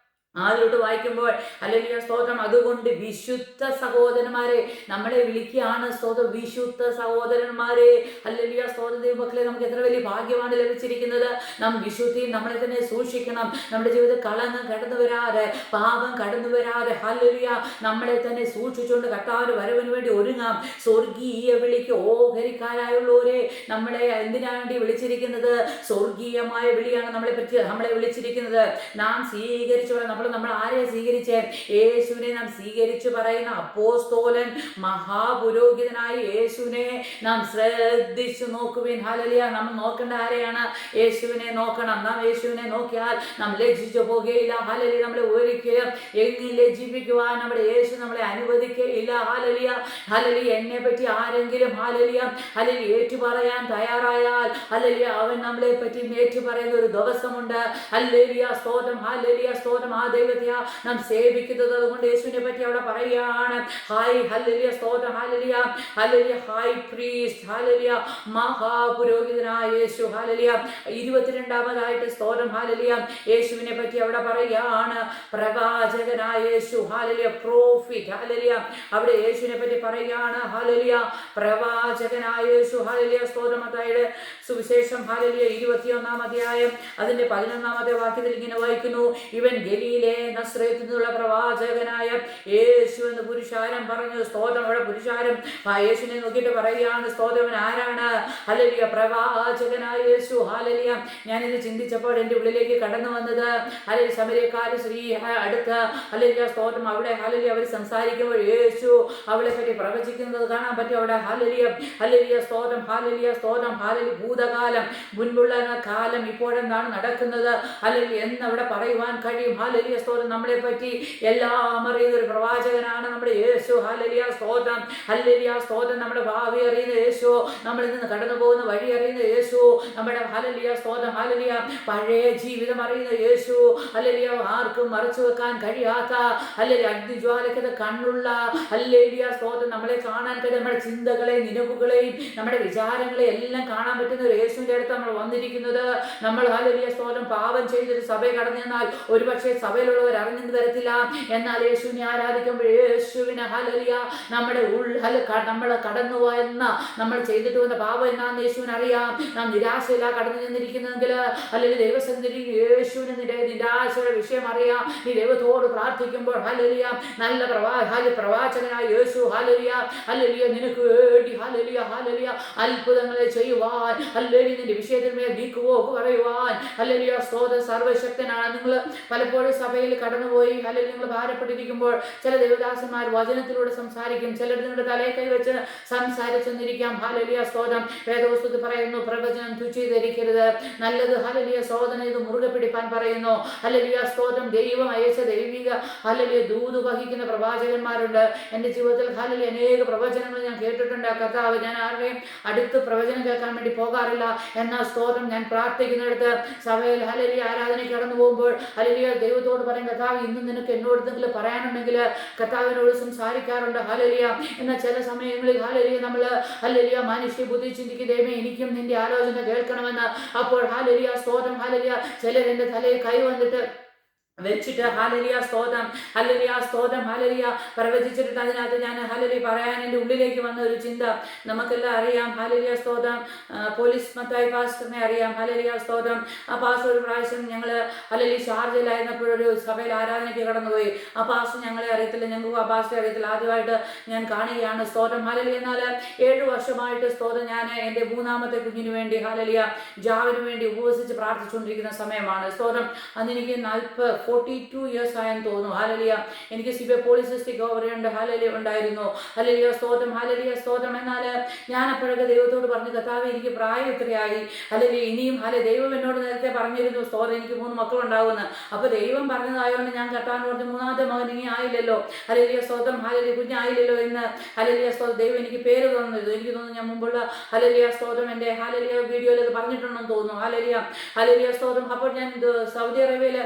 [SPEAKER 1] അതിലോട്ട് വായിക്കുമ്പോൾ ഹല്ലേലൂയ സ്തോത്രം, അതുകൊണ്ട് വിശുദ്ധ സഹോദരന്മാരെ, നമ്മളെ വിളിക്കുകയാണ് സ്തോത്രം, വിശുദ്ധ സഹോദരന്മാരെ. ഹല്ലേലൂയ സ്തോത്രം. ദൈവമക്കളെ, നമുക്ക് എത്ര വലിയ ഭാഗ്യമാണ് ലഭിച്ചിരിക്കുന്നത്. നാം വിശുദ്ധിയും നമ്മളെ തന്നെ സൂക്ഷിക്കണം. നമ്മുടെ ജീവിതത്തിൽ കളങ്കം കടന്നു വരാതെ, പാപം കടന്നു വരാതെ ഹല്ലേലൂയ നമ്മളെ തന്നെ സൂക്ഷിച്ചുകൊണ്ട് കർത്താവിന്റെ വരവിന് വേണ്ടി ഒരുങ്ങാം. സ്വർഗീയ വിളിക്ക് ഓഹരിക്കാരായുള്ളവരെ, നമ്മളെ എന്തിനാണ് വേണ്ടി വിളിച്ചിരിക്കുന്നത്? സ്വർഗീയമായ വിളിയാണ് നമ്മളെ വിളിച്ചിരിക്കുന്നത്. നാം സ്വീകരിച്ചോളാം. നമ്മൾ ആരെ സ്വീകരിച്ചേ? യേശുവിനെ നാം സ്വീകരിച്ചു പറയുന്ന അപ്പോസ്തലൻ മഹാപുരോഹിതനായ യേശുവിനെ നാം ശ്രദ്ധിച്ചു നോക്കുവിൻ. ഹല്ലേലൂയ. നമ്മൾ നോക്കേണ്ട ആരെയാണ്? യേശുവിനെ നോക്കണം. നാം യേശുവിനെ നോക്കിയാൽ നാം ലജ്ജിച്ചു പോകുകയില്ല. ഹല്ലേലൂയ. നമ്മളെ ഒരിക്കലും എങ്ങും ലജ്ജിപ്പിക്കുവാൻ നമ്മുടെ യേശു നമ്മളെ അനുവദിക്കുകയില്ല. ഹല്ലേലൂയ. ഹല്ലേലൂയ. എന്നെ പറ്റി ആരെങ്കിലും ഹല്ലേലൂയ ഹല്ലേലൂയ ഏറ്റുപറയാൻ തയ്യാറായാൽ ഹല്ലേലൂയ അവൻ നമ്മളെ പറ്റി ഏറ്റുപറയുന്ന ഒരു ദിവസമുണ്ട്. ഹല്ലേലൂയ സ്തോത്രം. ഹല്ലേലൂയ സ്തോത്രം. ആ ദൈവത്തെയാ നാം സേവിക്കുന്നത്. അതുകൊണ്ട് യേശുവിനെ പറ്റി അവിടെ പറയുകയാണ്, ഹായ് ഹല്ലേലൂയ സ്തോത്രം. ഹല്ലേലൂയ ഹല്ലേലൂയ ഹൈ പ്രീസ്റ്റ്. ഹല്ലേലൂയ മഹാപുരോഹിതനായ യേശു. ഹല്ലേലൂയ 22-ാമതായിട്ട് സ്തോത്രം. ഹല്ലേലൂയ യേശുവിനെ പറ്റി അവിടെ പറയുകയാണ് പ്രവാചകനായ യേശു. Hallelujah profit. ഹല്ലേലൂയ അവിടെ യേശുവിനെ പറ്റി പറയുകയാണ്. ഹല്ലേലൂയ പ്രവാചകനായ യേശു. ഹല്ലേലൂയ സ്തോത്രം. മത്തായിയുടെ സുവിശേഷം ഹല്ലേലൂയ 21-ാം അധ്യായം അതിന്റെ 11-ാമത്തെ വാക്യത്തിൽ ഇങ്ങനെ വായിക്കുന്നു, ഇവൻ ഗലീലെ നസ്രത്തിൽ നിന്നുള്ള പ്രവാചകനായ യേശു എന്ന് പുരുഷാരം പറഞ്ഞു. സ്തോത്രം. അവിടെ പുരുഷാരം ആ യേശുവിനെ നോക്കിയിട്ട് പറയുകയാണ് സ്തോത്രം ആരാണ്? ഹല്ലേലൂയ പ്രവാചകനായ യേശു. ഹല്ലേലൂയ ഞാനിത് ചിന്തിച്ചപ്പോൾ എൻ്റെ ഉള്ളിലേക്ക് കടന്നു വന്നത് ഹല്ലേലൂയ ശമര്യക്കാരി സ്ത്രീ അടുത്ത് ഹല്ലേലൂയ സ്തോത്രം അവിടെ ഹല്ലേലൂയ അവർ സംസാരിക്കുമ്പോൾ യേശു അവളെ പറ്റി പ്രവചിക്കുന്നത് കാണാൻ പറ്റും അവിടെ. ഹല്ലേലൂയ ഹല്ലേലൂയ സ്തോത്രം. ഹല്ലേലൂയ സ്തോത്രം. ഹല്ലേലൂയ ഭൂതകാലം മുൻപുള്ള കാലം ഇപ്പോഴെന്താണ് നടക്കുന്നത് ഹല്ലേലൂയ എന്ന് അവിടെ പറയുവാൻ കഴിയും. ഹല്ലേലൂയ സ്തോത്രം. നമ്മളെ പറ്റി എല്ലാം അറിയുന്ന ഒരു പ്രവാചകനാണ് നമ്മുടെ യേശു. ഹല്ലേലൂയ സ്തോത്രം. ഹല്ലേലൂയ സ്തോത്രം. നമ്മുടെ ഭാവി അറിയുന്ന യേശു, നമ്മളിൽ നിന്ന് കടന്നു പോകുന്ന വഴി അറിയുന്ന യേശു, നമ്മുടെ ഹല്ലേലൂയ സ്തോത്രം ഹല്ലേലൂയ പഴയ ജീവിതം അറിയുന്ന യേശു. ഹല്ലേലൂയ ആർക്കും മറച്ചു വെക്കാൻ കഴിയാത്ത ഹല്ലേലൂയ അഗ്നിജ്വാലയ്ക്കത് കണ്ണുള്ള ഹല്ലേലൂയ സ്തോത്രം. നമ്മളെ കാണാൻ കഴിയും. നമ്മുടെ ചിന്തകളെയും നിലവുകളെയും നമ്മുടെ വിചാരങ്ങളെയും എല്ലാം കാണാൻ പറ്റുന്ന ഒരു യേശുവിൻ്റെ അടുത്ത് നമ്മൾ വന്നിരിക്കുന്നത്. നമ്മൾ ഹല്ലേലൂയ സ്തോത്രം പാപം ചെയ്തൊരു സഭയെ കടന്നു ചെന്നാൽ ഒരുപക്ഷെ സഭയിലുള്ളവർ അറിഞ്ഞെന്ന് വരത്തില്ല. എന്നാൽ യേശുവിനെ ആരാധിക്കുമ്പോൾ യേശുവിനെ ഹല്ലേലൂയ നമ്മുടെ നമ്മൾ കടന്നു വന്ന നമ്മൾ ചെയ്തിട്ട് വന്ന പാപം എന്നാന്ന് യേശുവിന് അറിയാം. നാം നിരാശയില്ല കടന്നു ചെന്നിരിക്കുന്നെങ്കിൽ അല്ലെങ്കിൽ ദൈവസന്നിധി യേശുവിന് നിരാശയുടെ വിഷയം അറിയാം. നീ ദൈവത്തോട് പ്രാർത്ഥിക്കുമ്പോൾ ഹല്ലേലൂയ നല്ല പ്രവാചകനായ യേശു ഹല്ലേലൂയ ഹല്ലേലൂയ നിനക്ക് വേണ്ടി ഹല്ലേലൂയ ഹല്ലേലൂയ അത്ഭുതങ്ങളെ ചെയ്യുവാൻ ഹല്ലേലൂയ നിന്റെ വിഷയത്തിൽ മേൽ നീക്കുവോ പറയുവാൻ ഹല്ലേലൂയ സ്തോത്രം സർവശക്തനാണ്. നിങ്ങൾ പലപ്പോഴും സഭയിൽ കടന്നുപോയി അല്ലെങ്കിൽ നിങ്ങൾ ഭാരപ്പെട്ടിരിക്കുമ്പോൾ ചില ദേവദാസന്മാർ വചനത്തിലൂടെ സംസാരിക്കും, ചിലർ നിങ്ങളുടെ തലയെ കൈവച്ച് സംസാരിച്ചെന്നിരിക്കാം. ഹല്ലേലൂയ സ്തോത്രം. വേദപുസ്തകത്തിൽ പറയുന്നു പ്രവചനം തുച്ഛീകരിക്കരുത്, നല്ലത് ഹല്ലേലൂയ സ്തോത്രം ഇത് മുറുകെ പിടിപ്പാൻ പറയുന്നു. ഹല്ലേലൂയ സ്തോത്രം. ദൈവം അയച്ച ദൈവിക ഹല്ലേലൂയ ദൂത് വഹിക്കുന്ന പ്രവാചകന്മാരുണ്ട്. എൻ്റെ ജീവിതത്തിൽ ഹല്ലേലൂയ അനേക പ്രവചനങ്ങൾ ഞാൻ കേട്ടിട്ടുണ്ട്. കർത്താവ് ഞാൻ ആരുടെയും അടുത്ത് പ്രവചനം കേൾക്കാൻ വേണ്ടി പോകാറില്ല. എന്നാൽ സ്തോത്രം ഞാൻ പ്രാർത്ഥിക്കുന്നിടത്ത് സഭയിൽ ഹല്ലേലൂയ ആരാധനയ്ക്ക് കടന്നു പോകുമ്പോൾ ഹല്ലേലൂയ ദൈവത്തോട് പറയും കർത്താവ് ഇന്ന് നിനക്ക് എന്നോട് എന്തെങ്കിലും പറയാനുണ്ടെങ്കിൽ കർത്താവിനോട് സംസാരിക്കാറുണ്ട്. ഹല്ലേലൂയ. എന്നാൽ ചില സമയങ്ങളിൽ ഹല്ലേലൂയ നമ്മൾ ഹല്ലേലൂയ മനുഷ്യ ബുദ്ധി ചിന്തിക്കും ദൈവമേ എനിക്കും നിന്റെ ആലോചന കേൾക്കണമെന്ന്. അപ്പോൾ ഹല്ലേലൂയ സ്തോത്രം ഹല്ലേലൂയ ചിലർ എൻ്റെ തലയിൽ കൈ വന്നിട്ട് വെച്ചിട്ട് ഹല്ലേലൂയ സ്തോത്രം, ഹല്ലേലൂയ സ്തോത്രം, ഹല്ലേലൂയ പ്രവചിച്ചിട്ട് അതിനകത്ത് ഞാൻ ഹല്ലേലൂയ പറയാൻ എൻ്റെ ഉള്ളിലേക്ക് വന്ന ഒരു ചിന്ത നമുക്കെല്ലാം അറിയാം. ഹല്ലേലൂയ സ്തോത്രം, പോലീസ് മത്തായി പാസ്റ്ററിനെ അറിയാം. ഹല്ലേലൂയ സ്തോത്രം. ആ പാസ്റ്റർ ഒരു പ്രാവശ്യം ഞങ്ങൾ ഹല്ലേലൂയ ഷാർജയിലായിരുന്നപ്പോഴൊരു സഭയിൽ ആരാധനയ്ക്ക് കടന്നുപോയി. ആ പാസ്റ്റർ ഞങ്ങളെ അറിയത്തില്ല, ഞങ്ങൾക്ക് ആ പാസ്റ്ററെ അറിയത്തില്ല, ആദ്യമായിട്ട് ഞാൻ കാണുകയാണ്. സ്തോത്രം, ഹല്ലേലൂയ. എന്നാൽ 7 വർഷമായിട്ട് സ്തോത്രം ഞാൻ എൻ്റെ മൂന്നാമത്തെ കുഞ്ഞിന് വേണ്ടി ഹല്ലേലൂയ ജാവിന് വേണ്ടി ഉപവസിച്ച് പ്രാർത്ഥിച്ചുകൊണ്ടിരിക്കുന്ന സമയമാണ്. സ്തോത്രം, അന്ന് എനിക്ക് 42 ഇയേഴ്സ് ആയെന്ന് തോന്നുന്നു. ഹല്ലേലൂയ. എനിക്ക് സിബിഐ പോളിസിസ്റ്റിക് ഓവറി ഉണ്ട്, ഹല്ലേലൂയ ഉണ്ടായിരുന്നു. ഹല്ലേലൂയ സ്തോത്രം, ഹല്ലേലൂയ സ്തോത്രം. എന്നാൽ ഞാൻ അപ്പോഴൊക്കെ ദൈവത്തോട് പറഞ്ഞു, കർത്താവേ എനിക്ക് പ്രായം ഇത്രയായി, ഹല്ലേലൂയ ഇനിയും ദൈവം എന്നോട് നേരത്തെ പറഞ്ഞിരുന്നു സ്തോത്രം എനിക്ക് 3 മക്കളുണ്ടാവുമെന്ന്. അപ്പോൾ ദൈവം പറഞ്ഞതായതുകൊണ്ട് ഞാൻ കർത്താവിനോട് പറഞ്ഞു, മൂന്നാമത്തെ മകൻ ഇനി ആയില്ലല്ലോ, ഹല്ലേലൂയ സ്തോത്രം, ഹല്ലേലൂയ കുഞ്ഞായില്ലല്ലോ എന്ന്. ഹല്ലേലൂയ സ്തോത്രം, ദൈവം എനിക്ക് പേര് തന്നത് എനിക്ക് തോന്നുന്നു ഞാൻ മുമ്പുള്ള ഹല്ലേലൂയ സ്തോത്രം എൻ്റെ ഹല്ലേലൂയ വീഡിയോയിൽ അത് പറഞ്ഞിട്ടുണ്ടെന്ന് തോന്നുന്നു. ഹല്ലേലൂയ, ഹല്ലേലൂയ സ്തോത്രം. അപ്പോൾ ഞാൻ സൗദി അറേബ്യയിൽ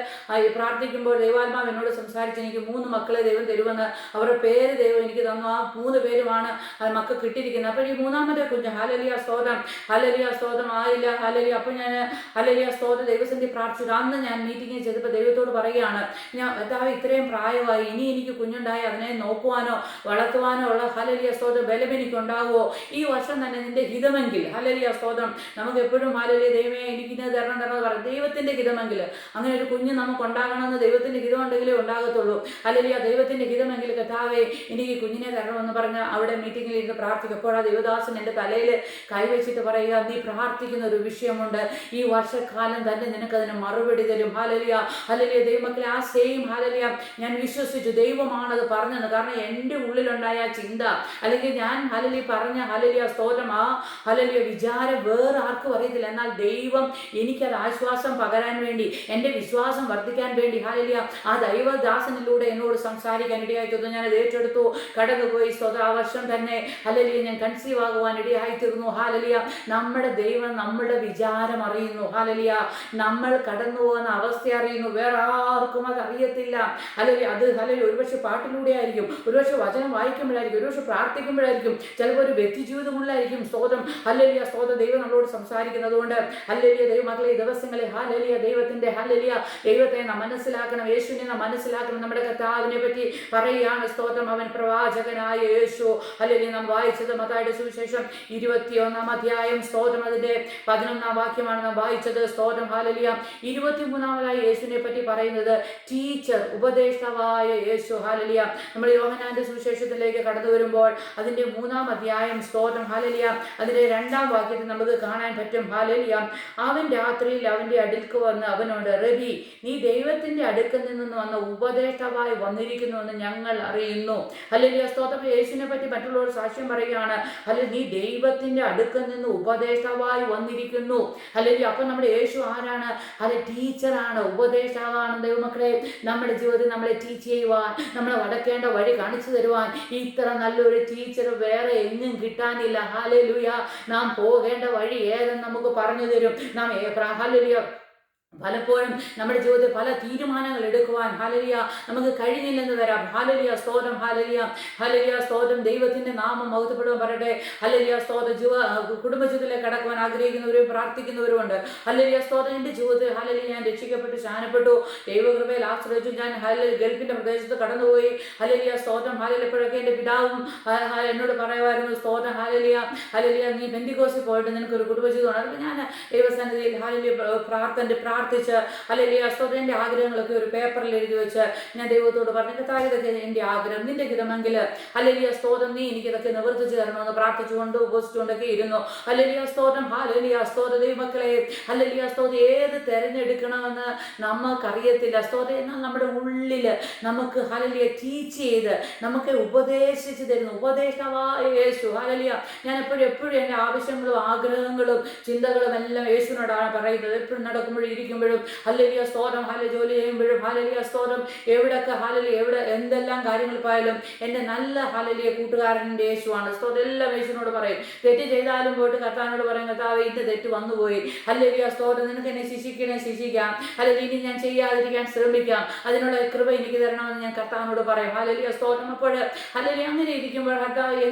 [SPEAKER 1] പ്രാർത്ഥിക്കുമ്പോൾ ദൈവാത്മാവ് എന്നോട് സംസാരിച്ച് എനിക്ക് 3 മക്കളെ ദൈവം തരുമെന്ന്, അവരുടെ പേര് ദൈവം എനിക്ക് തന്നു. ആ 3 പേരുമാണ് മക്കൾ കിട്ടിയിരിക്കുന്നത്. അപ്പോൾ ഈ മൂന്നാമത്തെ കുഞ്ഞ് ഹല്ലേലൂയ സ്തോത്രം, ഹല്ലേലൂയ സ്തോത്രം ആയില്ല. ഹല്ലേലൂയ. അപ്പോൾ ഞാൻ ഹല്ലേലൂയ സ്തോത്രം ദൈവസന്നിധി പ്രാർത്ഥിച്ചു. അന്ന് ഞാൻ മീറ്റിംഗിൽ ചെയ്തപ്പോൾ ദൈവത്തോട് പറയുകയാണ്, ഞാൻ കർത്താവേ ഇത്രയും പ്രായമായി, ഇനി എനിക്ക് കുഞ്ഞുണ്ടായി അതിനെ നോക്കുവാനോ വളർത്തുവാനോ ഉള്ള ഹല്ലേലൂയ സ്തോത്രം ബലം എനിക്ക് ഉണ്ടാകുമോ? ഈ വർഷം തന്നെ നിന്റെ ഹിതമെങ്കിൽ ഹല്ലേലൂയ സ്തോത്രം. നമുക്ക് എപ്പോഴും ഹല്ലേലൂയ ദൈവമേ എനിക്ക് ഇത് തരണം എന്ന് പറയും. ദൈവത്തിന്റെ ഹിതമെങ്കിൽ അങ്ങനെ ഒരു കുഞ്ഞ് നമുക്ക് ഉണ്ടാകണമെന്ന് ദൈവത്തിന്റെ ഹിതം ഉണ്ടെങ്കിലേ ഉണ്ടാകത്തുള്ളൂ. ഹല്ലേലൂയ. ദൈവത്തിന്റെ ഹിതമെങ്കിൽ കർത്താവേ എനിക്ക് കുഞ്ഞിനെ തരണമെന്ന് പറഞ്ഞ് അവിടെ മീറ്റിംഗിൽ ഇരുന്ന് പ്രാർത്ഥിക്കപ്പോൾ ആ ദൈവദാസൻ എൻ്റെ തലയിൽ കൈവച്ചിട്ട് പറയുക, നീ പ്രാർത്ഥിക്കുന്ന ഒരു വിഷയമുണ്ട്, ഈ വർഷക്കാലം തന്നെ നിനക്കതിന് മറുപടി തരും. Hallelujah, hallelujah. ദൈവമക്കളെ ആ സെയിം ഹല്ലേലൂയ ഞാൻ വിശ്വസിച്ചു, ദൈവമാണത് പറഞ്ഞത്. കാരണം എൻ്റെ ഉള്ളിലുണ്ടായ ചിന്ത അല്ലെങ്കിൽ ഞാൻ ഹല്ലേലൂയ പറഞ്ഞ ഹല്ലേലൂയ സ്തോത്രം ആ ഹല്ലേലൂയ വിചാരം വേറെ ആർക്കും അറിയത്തില്ല. എന്നാൽ ദൈവം എനിക്കത് ആശ്വാസം പകരാൻ വേണ്ടി, എൻ്റെ വിശ്വാസം വർദ്ധിക്കാൻ വേണ്ടി ഹല്ലേലൂയ ആ ദൈവദാസനിലൂടെ എന്നോട് സംസാരിക്കാൻ ഇടയായി തീർന്നു. ഞാൻ അത് ഏറ്റെടുത്തു, കടന്നുപോയി. സ്തോത്രം, ആ വർഷം തന്നെ ഹല്ലേലൂയ ഞാൻ കൺസീവ് ആകുവാൻ ഇടയായി തീർന്നു. ഹല്ലേലൂയ. നമ്മുടെ ദൈവം നമ്മുടെ വിചാരം അറിയുന്നു. ഹല്ലേലൂയ. നമ്മൾ കടന്നു പോകുന്ന അവസ്ഥ അറിയുന്നു, വേറെ ആർക്കും അത് അറിയത്തില്ല. ഹല്ലേലൂയ. അത് ഹല്ലേലൂയ ഒരുപക്ഷെ പാട്ടിലൂടെ ആയിരിക്കും, ഒരുപക്ഷെ വചനം വായിക്കുമ്പോഴായിരിക്കും, ഒരുപക്ഷെ പ്രാർത്ഥിക്കുമ്പോഴായിരിക്കും, ചിലപ്പോൾ ഒരു വ്യക്തിജീവിതമുള്ളായിരിക്കും. സ്തോത്രം, ഹല്ലേലൂയ സ്തോത്രം. ദൈവം നമ്മളോട് സംസാരിക്കുന്നത് കൊണ്ട് ഹല്ലേലൂയ ദൈവമക്കളെ ഈ ദിവസങ്ങളിൽ ഹല്ലേലൂയ ദൈവത്തിന്റെ ഹല്ലേലൂയ ദൈവത്തെ നാം മനസ്സിലാക്കണം, യേശുവിനെ നാം മനസ്സിലാക്കണം. നമ്മുടെ കർത്താവിനെ പറ്റി പറയുകയാണ്. സ്തോത്രം, അവൻ പ്രവാചകനായ യേശു. ഹല്ലേലൂയ. നാം വായിച്ചത് മത്തായിയുടെ സുവിശേഷം 21-ാം അധ്യായം സ്തോത്രം അതിന്റെ 11-ാം വാക്യമാണ് നാം വായിച്ചത്. സ്തോത്രം, ഹല്ലേലൂയ. 23-ാമതായി യേശുവിനെ പറ്റി പറയുന്നത് ടീച്ചർ, ഉപദേഷ്ടാവായ യേശു. ഹല്ലേലൂയ. നമ്മൾ യോഹന്നാന്റെ സുവിശേഷത്തിലേക്ക് കടന്നു വരുമ്പോൾ അതിന്റെ 3-ാം അധ്യായം സ്തോത്രം, ഹല്ലേലൂയ അതിന്റെ 2-ാം വാക്യത്തിൽ നമുക്ക് കാണാൻ പറ്റും. ഹല്ലേലൂയ. അവൻ രാത്രിയിൽ അവന്റെ അടുക്ക് വന്ന് അവനോട്, റബി, നീ ദൈവത്തിന്റെ അടുക്കൽ നിന്ന് വന്ന ഉപദേഷ്ടാവായി വന്നിരിക്കുന്നുവെന്ന് ഞങ്ങൾ അറിയുന്നു. ഹല്ലേലൂയ സ്തോത്രം. യേശുവിനെ പറ്റി മറ്റുള്ളവർ സാക്ഷ്യം പറയുകയാണ്. ഹല്ലേലൂയ, നീ ദൈവത്തിന്റെ അടുക്കൽ നിന്ന് ഉപദേഷ്ടാവായി വന്നിരിക്കുന്നു. ഹല്ലേലൂയ. അപ്പോൾ നമ്മുടെ യേശു ആരാണ്? അത് ടീച്ചറാണ്, ഉപദേഷ്ടാവാണ്. ദൈവമക്കളെ, നമ്മുടെ ജീവിതത്തിൽ നമ്മളെ ടീച്ച് ചെയ്യുവാൻ, നമ്മളെ നടക്കേണ്ട വഴി കാണിച്ചു തരുവാൻ ഇത്ര നല്ലൊരു ടീച്ചർ വേറെ എങ്ങും കിട്ടാനില്ല. ഹല്ലേലൂയ. നാം പോകേണ്ട വഴി ഏതെന്ന് നമുക്ക് പറഞ്ഞു തരും. നാം ഹല്ലേലൂയ പലപ്പോഴും നമ്മുടെ ജീവിതത്തിൽ പല തീരുമാനങ്ങൾ എടുക്കുവാൻ ഹല്ലേലൂയ നമുക്ക് കഴിഞ്ഞില്ലെന്ന് വരാം. ഹല്ലേലൂയ സ്തോത്രം, ഹല്ലേലൂയ, ഹല്ലേലൂയ സ്തോത്രം. ദൈവത്തിന്റെ നാമം മഹത്വപ്പെടുവാൻ പറയട്ടെ. ഹല്ലേലൂയ സ്തോത്രം. കുടുംബജീവിതത്തിലേക്ക് കടക്കുവാൻ ആഗ്രഹിക്കുന്നവരും പ്രാർത്ഥിക്കുന്നവരുമുണ്ട്. ഹല്ലേലൂയ സ്തോത്രം. എൻ്റെ ജീവിതത്തിൽ ഹല്ലേലൂയ ഞാൻ രക്ഷിക്കപ്പെട്ടു, സ്നാനപ്പെട്ടു, ദൈവകൃപയിൽ ആശ്രയിച്ചു. ഞാൻ ഹല്ലേലൂയ ഗൾഫിന്റെ പ്രദേശത്ത് കടന്നുപോയി. ഹല്ലേലൂയ സ്തോത്രം. ഹല്ലേലൂയപ്പോഴൊക്കെ എൻ്റെ പിതാവും എന്നോട് പറയുമായിരുന്നു, സ്തോത്രം, ഹല്ലേലൂയ, ഹല്ലേലൂയ, നീ പെന്തിക്കോസിൽ പോയിട്ട് നിനക്കൊരു കുടുംബജീവിതമാണ്. അതൊക്കെ ഞാൻ ദൈവസന്നിധിയിൽ ഹല്ലേലൂയ പ്രാർത്ഥിച്ച് ഹല്ലേലൂയ സ്തോത്രം എൻ്റെ ആഗ്രഹങ്ങളൊക്കെ ഒരു പേപ്പറിൽ എഴുതി വെച്ച് ഞാൻ ദൈവത്തോട് പറഞ്ഞു, കർത്താവേ ഇതൊക്കെ എൻ്റെ ആഗ്രഹം, നിന്റെ ഹിതമെങ്കിൽ ഹല്ലേലൂയ സ്തോത്രം നീ എനിക്കിതൊക്കെ നിവർത്തിച്ചു തരണമെന്ന് പ്രാർത്ഥിച്ചുകൊണ്ട് ഉപസിച്ചുകൊണ്ടൊക്കെ ഇരുന്നു. ഹല്ലേലൂയ സ്തോത്രം, ഹല്ലേലൂയ സ്തോത്രം. ദൈവമക്കളെ, ഹല്ലേലൂയ സ്തോത്രം ഏത് തിരഞ്ഞെടുക്കണമെന്ന് നമുക്കറിയത്തില്ല. സ്തോത്രം. എന്നാൽ നമ്മുടെ ഉള്ളിൽ നമുക്ക് ഹല്ലേലൂയ ടീച്ച് ചെയ്ത് നമുക്ക് ഉപദേശിച്ച് തരുന്നു ഉപദേഷ്ടാവായ യേശു. ഹല്ലേലൂയ. ഞാൻ എപ്പോഴും എൻ്റെ ആവശ്യങ്ങളും ആഗ്രഹങ്ങളും ചിന്തകളും എല്ലാം യേശുവിനോടാണ് പറയുന്നത്. എപ്പോഴും നടക്കുമ്പോഴും ഇരിക്കുമ്പോഴും ഹല്ലേലൂയ സ്തോത്രം, ഹല്ലേലൂയ ജോലി ചെയ്യുമ്പോഴും ഹല്ലേലൂയ സ്തോത്രം. എവിടെയൊക്കെ ഹല്ലേലൂയ എവിടെ എന്തെല്ലാം കാര്യങ്ങൾ പോയാലും എൻ്റെ നല്ല ഹല്ലേലൂയ കൂട്ടുകാരൻ്റെ യേശുവാണ്. സ്തോത്രം. എല്ലാം യേശുവിനോട് പറയും. തെറ്റ് ചെയ്താലും പോയിട്ട് കർത്താവിനോട് പറയും, കർത്താവേ ഇന്ന് തെറ്റ് വന്നുപോയി, ഹല്ലേലൂയ സ്തോത്രം, നിനക്ക് എന്നെ ശിക്ഷിക്കാം, ഹല്ലേലൂയ ഇനി ഞാൻ ചെയ്യാതിരിക്കാൻ ശ്രമിക്കാം, അതിനുള്ള കൃപ എനിക്ക് തരണമെന്ന് ഞാൻ കർത്താവിനോട് പറയും. ഹല്ലേലൂയ സ്തോത്രം. അപ്പോൾ ഹല്ലേലൂയ അങ്ങനെ ഇരിക്കുമ്പോൾ കർത്താവ്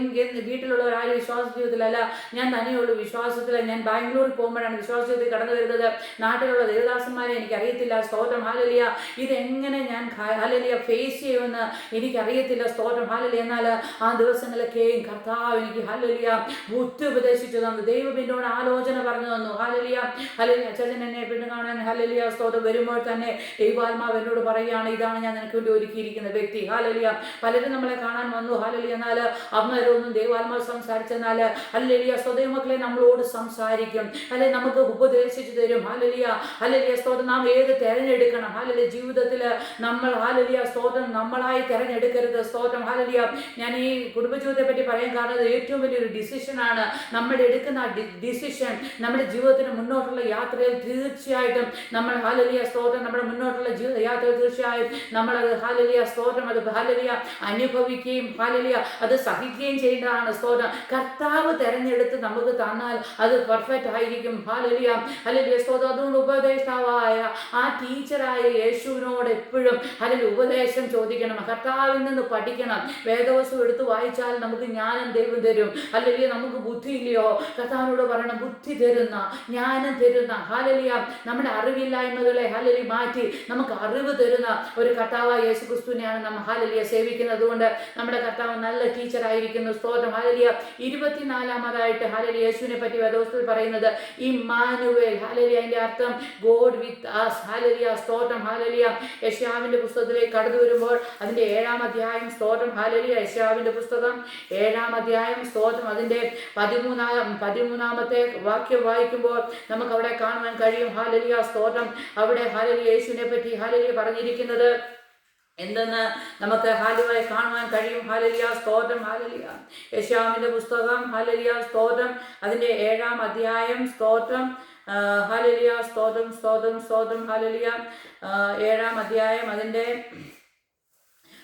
[SPEAKER 1] വീട്ടിലുള്ളവരാരും വിശ്വാസ ജീവിതത്തിലല്ല, ഞാൻ തന്നെയുള്ളൂ വിശ്വാസത്തിൽ. ഞാൻ ബാംഗ്ലൂരിൽ പോകുമ്പോഴാണ് വിശ്വാസ ജീവിതത്തിൽ കടന്നു വരുന്നത്. നാട്ടിലുള്ള ദൈവദാസന്മാരെ എനിക്കറിയത്തില്ല, സ്തോത്രം ഹാലലിയ, ഇതെങ്ങനെ ഞാൻ ഹാലലിയ ഫേസ് ചെയ്യുമെന്ന് എനിക്കറിയത്തില്ല, സ്തോത്രം ഹാലലിയ. എന്നാൽ ആ ദിവസങ്ങളിലൊക്കെയും കർത്താവ് എനിക്ക് ഹാലലിയ ബുദ്ധി ഉപദേശിച്ചു തന്നു, ദൈവം എന്നോട് ആലോചന പറഞ്ഞു തന്നു. ഹാലലിയ ഹാലലിയ. അച്ഛൻ എന്നെ പെണ്ണ് കാണാൻ ഹാലലിയ സ്തോത്രം വരുമ്പോൾ തന്നെ ദൈവാത്മാവ് എന്നോട് പറയുകയാണ്, ഇതാണ് ഞാൻ നിനക്ക് വേണ്ടി ഒരുക്കിയിരിക്കുന്ന വ്യക്തി. ഹാലലിയ. പലരും നമ്മളെ കാണാൻ വന്നു ഹാലലിയ, എന്നാൽ അന്നേരമൊന്നും ദൈവാത്മാവ് സംസാരിച്ചെന്നാൽ ഹല്ലേലൂയ സ്വന്തം മക്കളെ നമ്മളോട് സംസാരിക്കും, അല്ലെ നമുക്ക് ഉപദേശിച്ചു തരും. ഹല്ലേലൂയ ഹല്ലേലൂയ സ്തോത്രം. നാം ഏത് തിരഞ്ഞെടുക്കണം ഹാലലിയ ജീവിതത്തിൽ നമ്മൾ ഹാലലിയ സ്തോത്രം നമ്മളായി തിരഞ്ഞെടുക്കരുത്, സ്തോത്രം ഹാലലിയ. ഞാൻ ഈ കുടുംബജീവിതത്തെ പറ്റി പറയാൻ കാരണം ഏറ്റവും വലിയൊരു ഡിസിഷനാണ് നമ്മൾ എടുക്കുന്ന ഡിസിഷൻ നമ്മുടെ ജീവിതത്തിന് മുന്നോട്ടുള്ള യാത്രയിൽ തീർച്ചയായിട്ടും നമ്മൾ ഹാലലിയ സ്തോത്രം നമ്മുടെ മുന്നോട്ടുള്ള ജീവിത യാത്രയിൽ തീർച്ചയായും നമ്മളത് ഹാലലിയ സ്തോത്രം അത് ഹാലലിയ അനുഭവിക്കുകയും ഹാലലിയ അത് സഹിക്കുകയും ചെയ്യേണ്ടതാണ്. സ്തോത്രം കർത്താവ് തെരഞ്ഞെടുത്ത് നമുക്ക് തന്നാൽ അത് പെർഫെക്റ്റ് ആയിരിക്കും. ഹാലലിയ ഹല്ലേലൂയ സ്തോത്രം. അതുകൊണ്ട് ഉപദേഷ്ടാവായ ആ ടീച്ചറായ യേശുവിനോട് എപ്പോഴും അല്ലെങ്കിൽ ഉപദേശം ചോദിക്കണം, കർത്താവിൽ നിന്ന് പഠിക്കണം. വേദവസ്തു എടുത്ത് വായിച്ചാൽ നമുക്ക് ജ്ഞാനം ദൈവം തരും. ഹല്ലേലൂയ. നമുക്ക് ബുദ്ധി ഇല്ലയോ, കർത്താവിനോട് പറയണം, ബുദ്ധി തരുന്ന ജ്ഞാനം തരുന്ന ഹാലലിയ നമ്മുടെ അറിവില്ലായ്മകളെ ഹാലലി മാറ്റി നമുക്ക് അറിവ് തരുന്ന ഒരു കർത്താവായ യേശു ക്രിസ്തുവിനെയാണ് നമ്മൾ ഹാലലിയ സേവിക്കുന്നത്. അതുകൊണ്ട് നമ്മുടെ കർത്താവ് നല്ല ടീച്ചറായിരിക്കുന്നു. സ്തോത്രം ഹാലലിയ. 24-ാമതായിട്ട് ഹാലലിയ യേശുവിനെ പറ്റി വേദപുസ്തകത്തിൽ പറയുന്നത് ഇമ്മാനുവേൽ. ഹാലലിയ അതിന്റെ അർത്ഥം ഗോഡ് വിത്ത് അസ്. ഹാലലിയ സ്തോത്രം ഹാലലിയ. യെശയ്യാവിന്റെ പുസ്തകത്തിലേക്ക് കടന്നു വരുമ്പോൾ അതിന്റെ 7-ാം അധ്യായം സ്തോത്രം ഹാലലിയ. യെശയ്യാവിന്റെ പുസ്തകം 7-ാം അധ്യായം സ്തോത്രം അതിന്റെ 13-ാമത്തെ വാക്യം വായിക്കുമ്പോൾ നമുക്ക് അവിടെ കാണുവാൻ കഴിയും ഹാലലിയ സ്തോത്രം. അവിടെ ഹാലലിയ യേശുവിനെ പറ്റി ഹാലലിയ പറഞ്ഞിരിക്കുന്നത് എന്തെന്ന് നമുക്ക് ഹാലുവായി കാണുവാൻ കഴിയും. ഹാലലിയ സ്തോത്രം ഹാലലിയ. യെശയ്യാവിന്റെ പുസ്തകം ഹാലലിയ സ്തോത്രം അതിന്റെ 7-ാം അധ്യായം സ്തോത്രം ഹാലലിയ സ്തോത്രം സ്തോത്രം സ്തോത്രം ഹാലലിയ. 7-ാം അധ്യായം അതിന്റെ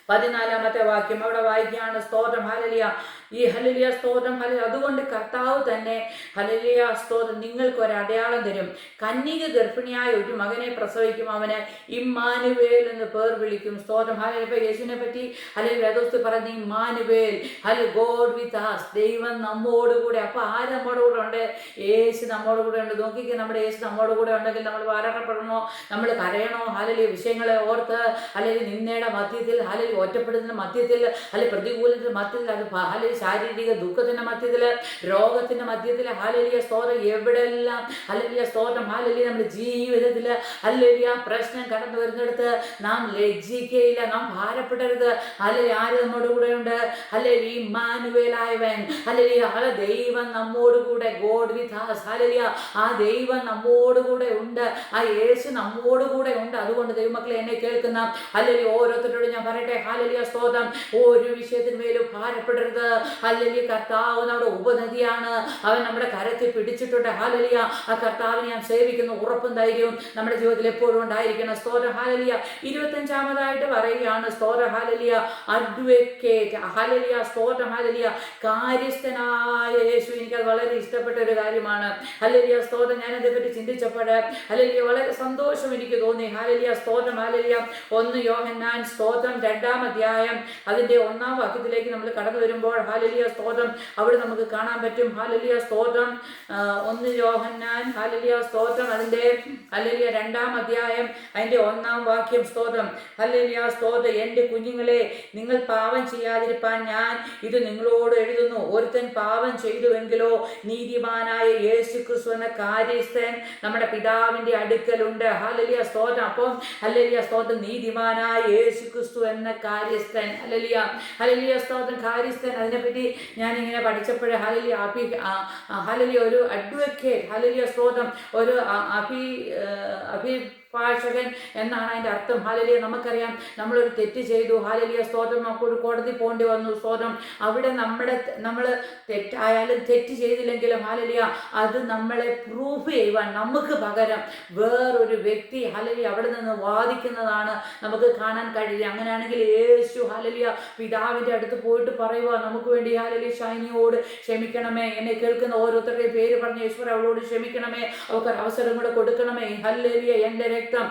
[SPEAKER 1] 14-ാമത്തെ വാക്യം അവിടെ വായിക്കുകയാണ്. സ്തോത്രം ഹാലലിയ. ഈ ഹല്ലേലൂയ സ്തോത്രം ഹല്ലേലൂയ. അതുകൊണ്ട് കർത്താവ് തന്നെ ഹല്ലേലൂയ സ്തോത്രം നിങ്ങൾക്ക് ഒരു അടയാളം തരും, കന്യക ഗർഭിണിയായ ഒരു മകനെ പ്രസവിക്കും, അവന് ഇമ്മാനുവേൽ എന്ന് പേർ വിളിക്കും. സ്തോത്രം ഹാലലിയ. ഇപ്പൊ യേശുവിനെ പറ്റി ഹല്ലേലൂയ വേദപുസ്തകത്തിൽ പറയുന്ന ഇമ്മാനുവേൽ ഹല്ലേലൂയ ഗോഡ് വിത്ത് us, ദൈവം നമ്മോട് കൂടെ. അപ്പൊ ആര് നമ്മോട് കൂടെ ഉണ്ട്? യേശു നമ്മോട് കൂടെ ഉണ്ട്. നോക്കിക്കേ, നമ്മുടെ യേശു നമ്മോട് കൂടെ ഉണ്ടെങ്കിൽ നമ്മൾ വാരാട്ടപ്പെടണോ, നമ്മൾ കരയണോ ഹാലലിയ വിഷയങ്ങളെ ഓർത്ത്, അല്ലെങ്കിൽ നിന്നയുടെ മധ്യത്തിൽ ഹാലലിയ ഒറ്റപ്പെടുന്ന മധ്യത്തിൽ, അല്ലെങ്കിൽ പ്രതികൂലത്തിന്റെ മധ്യത്തിൽ, അത് ഹാലലിയ ശാരീരിക ദുഃഖത്തിന്റെ മധ്യത്തിൽ, രോഗത്തിന്റെ മധ്യത്തിൽ ഹാലലിയ സ്തോത്രം എവിടെയെല്ലാം ഹല്ലേലൂയ സ്തോത്രം ഹാലലിയ നമ്മുടെ ജീവിതത്തിൽ ഹല്ലേലൂയ പ്രശ്നം കടന്നു വരുന്നിടത്ത് നാം ലജ്ജിക്കയില്ല, നാം ഭാരപ്പെടരുത്. ഹല്ലേലൂയ ആര് നമ്മോട് കൂടെ ഉണ്ട്? ഹല്ലേലൂയ ഇമ്മാനുവേലായവൻ. ഹല്ലേലൂയ ദൈവം നമ്മോട് കൂടെ. God with us. ഹല്ലേലൂയ ആ ദൈവം നമ്മോട് കൂടെ ഉണ്ട്, ആ യേശു നമ്മോട് കൂടെ ഉണ്ട്. അതുകൊണ്ട് ദൈവമക്കളെ എന്നെ കേൾക്കുന്ന ഹല്ലേലൂയ ഓരോരുത്തരോട് ഞാൻ പറയട്ടെ, ഹല്ലേലൂയ സ്തോത്രം ഒരു വിഷയത്തിന്മേലും ഭാരപ്പെടരുത്. ഹല്ലേലൂയ കർത്താവ് നമ്മുടെ ഉപനദിയാണ്, അവൻ നമ്മുടെ കരത്തിൽ പിടിച്ചിട്ടുണ്ട്. ഹല്ലേലൂയ ആ കർത്താവിനെ ഞാൻ സേവിക്കുന്ന ഉറപ്പും ധൈര്യവും നമ്മുടെ ജീവിതത്തിൽ എപ്പോഴും ഉണ്ടായിരിക്കണം. സ്തോത്രം ഹാലലിയ. 25-ാമതായിട്ട് പറയുകയാണ് സ്തോത്രം ഹാലലിയ അഡ്വക്കേറ്റ്. ഹല്ലേലൂയ സ്തോത്രം ഹാലലിയ കാര്യസ്ഥനായ യേശു. എനിക്കത് വളരെ ഇഷ്ടപ്പെട്ട ഒരു കാര്യമാണ്. ഹല്ലേലൂയ സ്തോത്രം. ഞാൻ അതേപറ്റി ചിന്തിച്ചപ്പോൾ ഹല്ലേലൂയ വളരെ സന്തോഷം എനിക്ക് തോന്നി. ഹല്ലേലൂയ സ്തോത്രം ഹാലലിയ. 1 യോഹന്നാൻ സ്തോത്രം 2-ാം അധ്യായം അതിന്റെ 1-ാം വാക്യത്തിലേക്ക് നമ്മൾ കടന്നു വരുമ്പോൾ ഹല്ലേലൂയ സ്തോത്രം അവിടെ നമുക്ക് കാണാൻ പറ്റും. ഹല്ലേലൂയ സ്തോത്രം 1 യോഹന്നാൻ ഹല്ലേലൂയ സ്തോത്രം അതിന്റെ ഹല്ലേലൂയ 2-ാം അധ്യായം അതിന്റെ 1-ാം വാക്യം സ്തോത്രം ഹല്ലേലൂയ സ്തോത്രം. എൻ്റെ കുഞ്ഞുങ്ങളെ, നിങ്ങൾ പാപം ചെയ്യാതിരിപ്പാൻ ഞാൻ ഇത് നിങ്ങളോട് എഴുതുന്നു. ഒരുത്തൻ പാപം ചെയ്തുവെങ്കിലോ നീതിമാനായ യേശു ക്രിസ്തു എന്ന കാര്യസ്ഥൻ നമ്മുടെ പിതാവിന്റെ അടുക്കലുണ്ട്. ഹല്ലേലൂയ സ്തോത്രം. അപ്പം ഹല്ലേലൂയ സ്തോത്രം നീതിമാനായ യേശു ക്രിസ്തു എന്ന കാര്യസ്ഥൻ. ഹല്ലേലൂയ ഹല്ലേലൂയ സ്തോത്രം കാര്യസ്ഥൻ. അതിനെപ്പറ്റി ഞാൻ ഇങ്ങനെ പഠിച്ചപ്പോഴേ ഹല്ലേലൂയ ഹല്ലേലൂയ ഒരു അഡ്വക്കേറ്റ് ഹല്ലേലൂയ സ്തോത്രം ഒരു അഭിഭാഷകൻ എന്നാണ് അതിൻ്റെ അർത്ഥം. ഹല്ലേലൂയ നമുക്കറിയാം, നമ്മളൊരു തെറ്റ് ചെയ്തു ഹല്ലേലൂയ സ്തോത്രം, നമുക്കൊരു കോടതി പോകേണ്ടി വന്നു സ്തോത്രം. അവിടെ നമ്മൾ തെറ്റായാലും തെറ്റ് ചെയ്തില്ലെങ്കിലും ഹല്ലേലൂയ അത് നമ്മളെ പ്രൂഫ് ചെയ്യുവാൻ നമുക്ക് പകരം വേറൊരു വ്യക്തി ഹല്ലേലൂയ അവിടെ നിന്ന് വാദിക്കുന്നതാണ് നമുക്ക് കാണാൻ കഴിയുക. അങ്ങനെയാണെങ്കിൽ യേശു ഹല്ലേലൂയ പിതാവിൻ്റെ അടുത്ത് പോയിട്ട് പറയുക, നമുക്ക് വേണ്ടി ഹല്ലേലൂയ ഷൈനിയോട് ക്ഷമിക്കണമേ, എന്നെ കേൾക്കുന്ന ഓരോരുത്തരുടെയും പേര് പറഞ്ഞ് യേശുവേ അവളോട് ക്ഷമിക്കണമേ, അവർക്ക് അവസരം കൂടെ കൊടുക്കണമേ. ഹല്ലേലൂയ എൻ്റെ രക്തം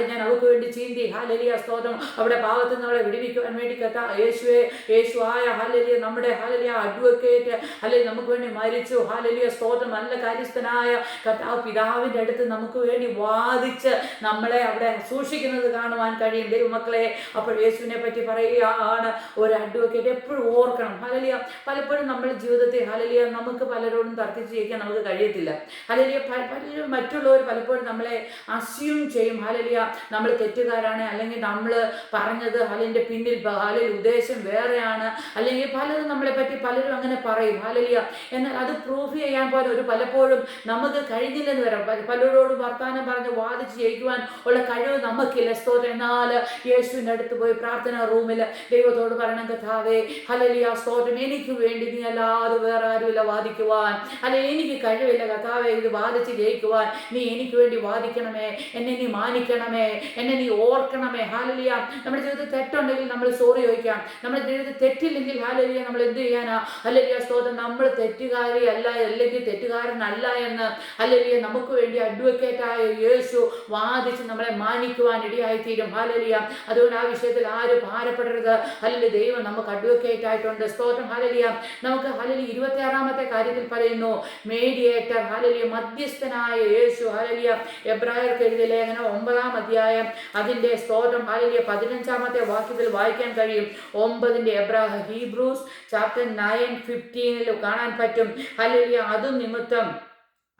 [SPEAKER 1] ഞാൻ അവർക്ക് വേണ്ടി ചീന്തി. ഹാലലിയ സ്തോത്രം. അവിടെ പാവത്തിൽ നിന്ന് അവളെ വിടുവിക്കുവാൻ വേണ്ടി യേശുവായ നമ്മുടെ അഡ്വക്കേറ്റ് നമുക്ക് വേണ്ടി മരിച്ചു. ഹാലലിയ സ്തോത്രം. നല്ല കാര്യസ്ഥനായ കർത്താവ് പിതാവിൻ്റെ അടുത്ത് നമുക്ക് വേണ്ടി വാദിച്ച് നമ്മളെ അവിടെ സൂക്ഷിക്കുന്നത് കാണുവാൻ കഴിയും ദൈവമക്കളെ. അപ്പോൾ യേശുവിനെ പറ്റി പറയുകയാണ് ഒരു അഡ്വക്കേറ്റ്. എപ്പോഴും ഓർക്കണം ഹാലലിയ. പലപ്പോഴും നമ്മുടെ ജീവിതത്തിൽ ഹാലലിയ നമുക്ക് പലരോടും തർക്കിച്ച് ജയിക്കാൻ നമുക്ക് കഴിയത്തില്ല. ഹാലലിയ പലരും മറ്റുള്ളവർ പലപ്പോഴും നമ്മളെ അസ്യൂം ചെയ്യും. ഹാലലിയ നമ്മൾ തെറ്റുകാരാണ്, അല്ലെങ്കിൽ നമ്മൾ പറഞ്ഞത് അതിൻ്റെ പിന്നിൽ ഉദ്ദേശം വേറെയാണ്, അല്ലെങ്കിൽ പലതും നമ്മളെ പറ്റി പലരും അങ്ങനെ പറയും. ഹാലലിയ. എന്നാൽ അത് പ്രൂഫ് ചെയ്യാൻ പോലും പലപ്പോഴും നമുക്ക് കഴിഞ്ഞില്ലെന്ന് വരാം. പലരോടും വർത്താനം പറഞ്ഞ് വാദിച്ച് ജയിക്കുവാൻ ഉള്ള കഴിവ് നമുക്കില്ല. സ്തോത്രം. എന്നാൽ യേശുവിൻ്റെ അടുത്ത് പോയി പ്രാർത്ഥനാ റൂമിൽ ദൈവത്തോട് പറയണം, കർത്താവേ ഹല്ലേലൂയ സ്തോത്രം, എനിക്ക് വേണ്ടി നീ അല്ലാതെ വേറെ ആരുമില്ല വാദിക്കുവാൻ. എനിക്ക് കഴിവില്ല കർത്താവേ ഇത് വാദിച്ച് ജയിക്കുവാൻ. നീ എനിക്ക് വേണ്ടി വാദിക്കണമേ, എന്നെ നീ മാനിക്കണമേ, എന്നെ നീ ഓർക്കണമേ. ഹാലലിയ. നമ്മുടെ ജീവിതത്തിൽ തെറ്റുണ്ടെങ്കിൽ നമ്മൾ സോറി ചോദിക്കാം. നമ്മുടെ ജീവിതത്തിൽ തെറ്റില്ലെങ്കിൽ ഹാലലിയ നമ്മൾ എന്ത് ചെയ്യാനാ? ഹല്ലേലൂയ സ്തോത്രം. നമ്മൾ തെറ്റുകാരി അല്ല, അല്ലെങ്കിൽ തെറ്റുകാരനല്ല എന്ന് ഹല്ലേലൂയ നമുക്ക് വേണ്ടി അഡ്വക്കേറ്റായ യേശു വാദിച്ച് നമ്മളെ മാനിക്കുവാൻ ഇടയായിത്തീരും. ഹാലലിയ. അതുകൊണ്ട് ആ വിഷയത്തിൽ ആരും ഭാരപ്പെടരുത്. ഹല്ലേലൂയ. ദൈവം നമുക്ക് അഡ്വക്കേറ്റ് ആയിട്ടുണ്ട്. സ്തോത്രം. ഹാലലിയ. നമുക്ക് ഹല്ലേലൂയ 26ാമത്തെ കാര്യത്തിൽ പറയുന്നു മീഡിയേറ്റർ. ഹാലലിയ. മധ്യസ്ഥനായ യേശു. ഹാലലിയ. എബ്രായർക്ക് എഴുതിയ ലേഖനം 9ാം അധ്യായം അതിൻ്റെ സ്തോത്രം ഹാലലിയ 15ാമത്തെ വാക്യത്തിൽ വായിക്കാൻ കഴിയും. 9 ഹീബ്രൂസ് ചാപ്റ്റർ 9:15 കാണാൻ പറ്റും. ഹല്ലേലൂയ. അതു നിമിത്തം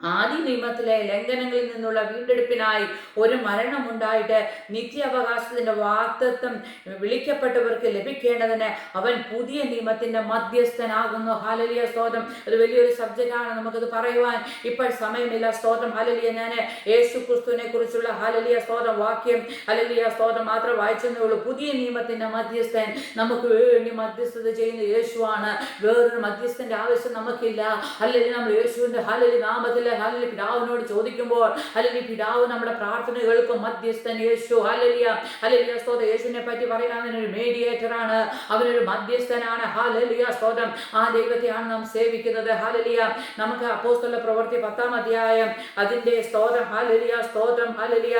[SPEAKER 1] ആദി നിയമത്തിലെ ലംഘനങ്ങളിൽ നിന്നുള്ള വീണ്ടെടുപ്പിനായി ഒരു മരണമുണ്ടായിട്ട് നിത്യാവകാശത്തിന്റെ വാഗ്ദത്തം വിളിക്കപ്പെട്ടവർക്ക് ലഭിക്കേണ്ടതിന് അവൻ പുതിയ നിയമത്തിന്റെ മധ്യസ്ഥനാകുന്നു. ഹല്ലേലൂയ സ്തോത്രം. അത് വലിയൊരു സബ്ജക്റ്റാണ്, നമുക്കത് പറയുവാൻ ഇപ്പോൾ സമയമില്ല. സ്തോത്രം. ഹല്ലേലൂയ. ഞാൻ യേശു ക്രിസ്തുവിനെ കുറിച്ചുള്ള ഹല്ലേലൂയ സ്തോത്രം വാക്യം ഹല്ലേലൂയ സ്തോത്രം മാത്രം വായിച്ചെന്നേ ഉള്ളൂ. പുതിയ നിയമത്തിന്റെ മധ്യസ്ഥൻ നമുക്ക് വേണ്ടി മധ്യസ്ഥത ചെയ്യുന്ന യേശുവാണ്. വേറൊരു മധ്യസ്ഥന്റെ ആവശ്യം നമുക്കില്ല. ഹല്ലേലൂയ. നമ്മൾ യേശുവിന്റെ ഹല്ലേലൂയ നാമത്തിൽ ഹല്ലേലൂയ പിതാവിനോട് ചോദിക്കുമ്പോൾ ഹല്ലേലൂയ പിതാവ് നമ്മുടെ പ്രാർത്ഥന കേൾക്കും. മധ്യസ്ഥൻ യേശു. ഹല്ലേലൂയ. ഹല്ലേലൂയ സ്തോത്രം. യേശുവിനെ പറ്റി പറയാൻ അവനൊരു മീഡിയേറ്റർ ആണ്, അവനൊരു മധ്യസ്ഥനാണ്. ഹല്ലേലൂയ സ്തോത്രം. ആ ദൈവത്തെയാണ് നാം സേവിക്കുന്നത്. ഹല്ലേലൂയ. നമുക്ക് അപ്പോസ്തല പ്രവൃത്തി 10ാം അധ്യായം അതിൻ്റെ സ്തോത്രം ഹല്ലേലൂയ സ്തോത്രം ഹല്ലേലൂയ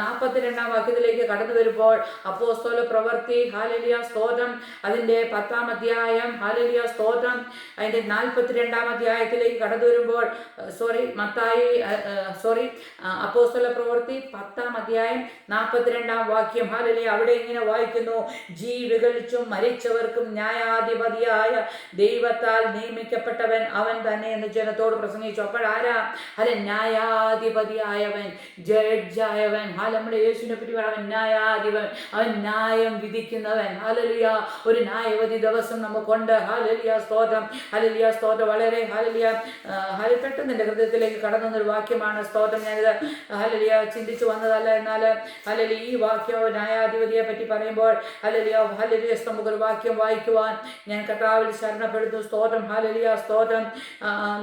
[SPEAKER 1] 42ാം വാക്യത്തിലേക്ക് കടന്നു വരുമ്പോൾ അപ്പോസ്തല പ്രവൃത്തി ഹല്ലേലൂയ സ്തോത്രം അതിൻ്റെ 10ാം അധ്യായം ഹല്ലേലൂയ സ്തോത്രം അതിൻ്റെ 42ാം അധ്യായത്തിലേക്ക് കടന്നു വരുമ്പോൾ അപ്പോസ്തല പ്രവൃത്തി 10ാം അധ്യായം 42ാം വാക്യം ഹല്ലേലൂയ. അവിടെ ഇങ്ങനെ വായിക്കുന്നു, ജീവികൾക്കും മരിച്ചവർക്കും ന്യായാധിപതിയായ ദൈവത്താൽ നിയമിക്കപ്പെട്ടവൻ അവൻ തന്നെ എന്ന് ജനത്തോട് പ്രസംഗിച്ചു. അപ്പോഴാരാ? ന്യായാധിപതിയായവൻ, ജഡ്ജായവൻ. നമ്മുടെ യേശുവിനെ പറ്റി അവൻ ന്യായാധിപൻ, അവൻ ന്യായം വിധിക്കുന്നവൻ. ഹല്ലേലൂയ. ഒരു ന്യായവധി ദിവസം നമുക്കുണ്ട്. ഹല്ലേലൂയ സ്തോത്രം. ഹല്ലേലൂയ സ്തോത്രം. വളരെ ഹല്ലേലൂയ പെട്ടെന്ന് എൻ്റെ ഹൃദയത്തിലേക്ക് കടന്നു വന്നൊരു വാക്യമാണ്. സ്തോത്രം. ഞാനിത് ഹല്ലേലൂയ ചിന്തിച്ചു വന്നതല്ല. എന്നാൽ ഹല്ലേലൂയ ഈ വാക്യം ന്യായാധിപതിയെ പറ്റി പറയുമ്പോൾ ഹല്ലേലൂയ നമുക്കൊരു വാക്യം വായിക്കുവാൻ ഞാൻ കർത്താവിൽ ശരണപ്പെടുന്നു. സ്തോത്രം. ഹല്ലേലൂയ സ്തോത്രം.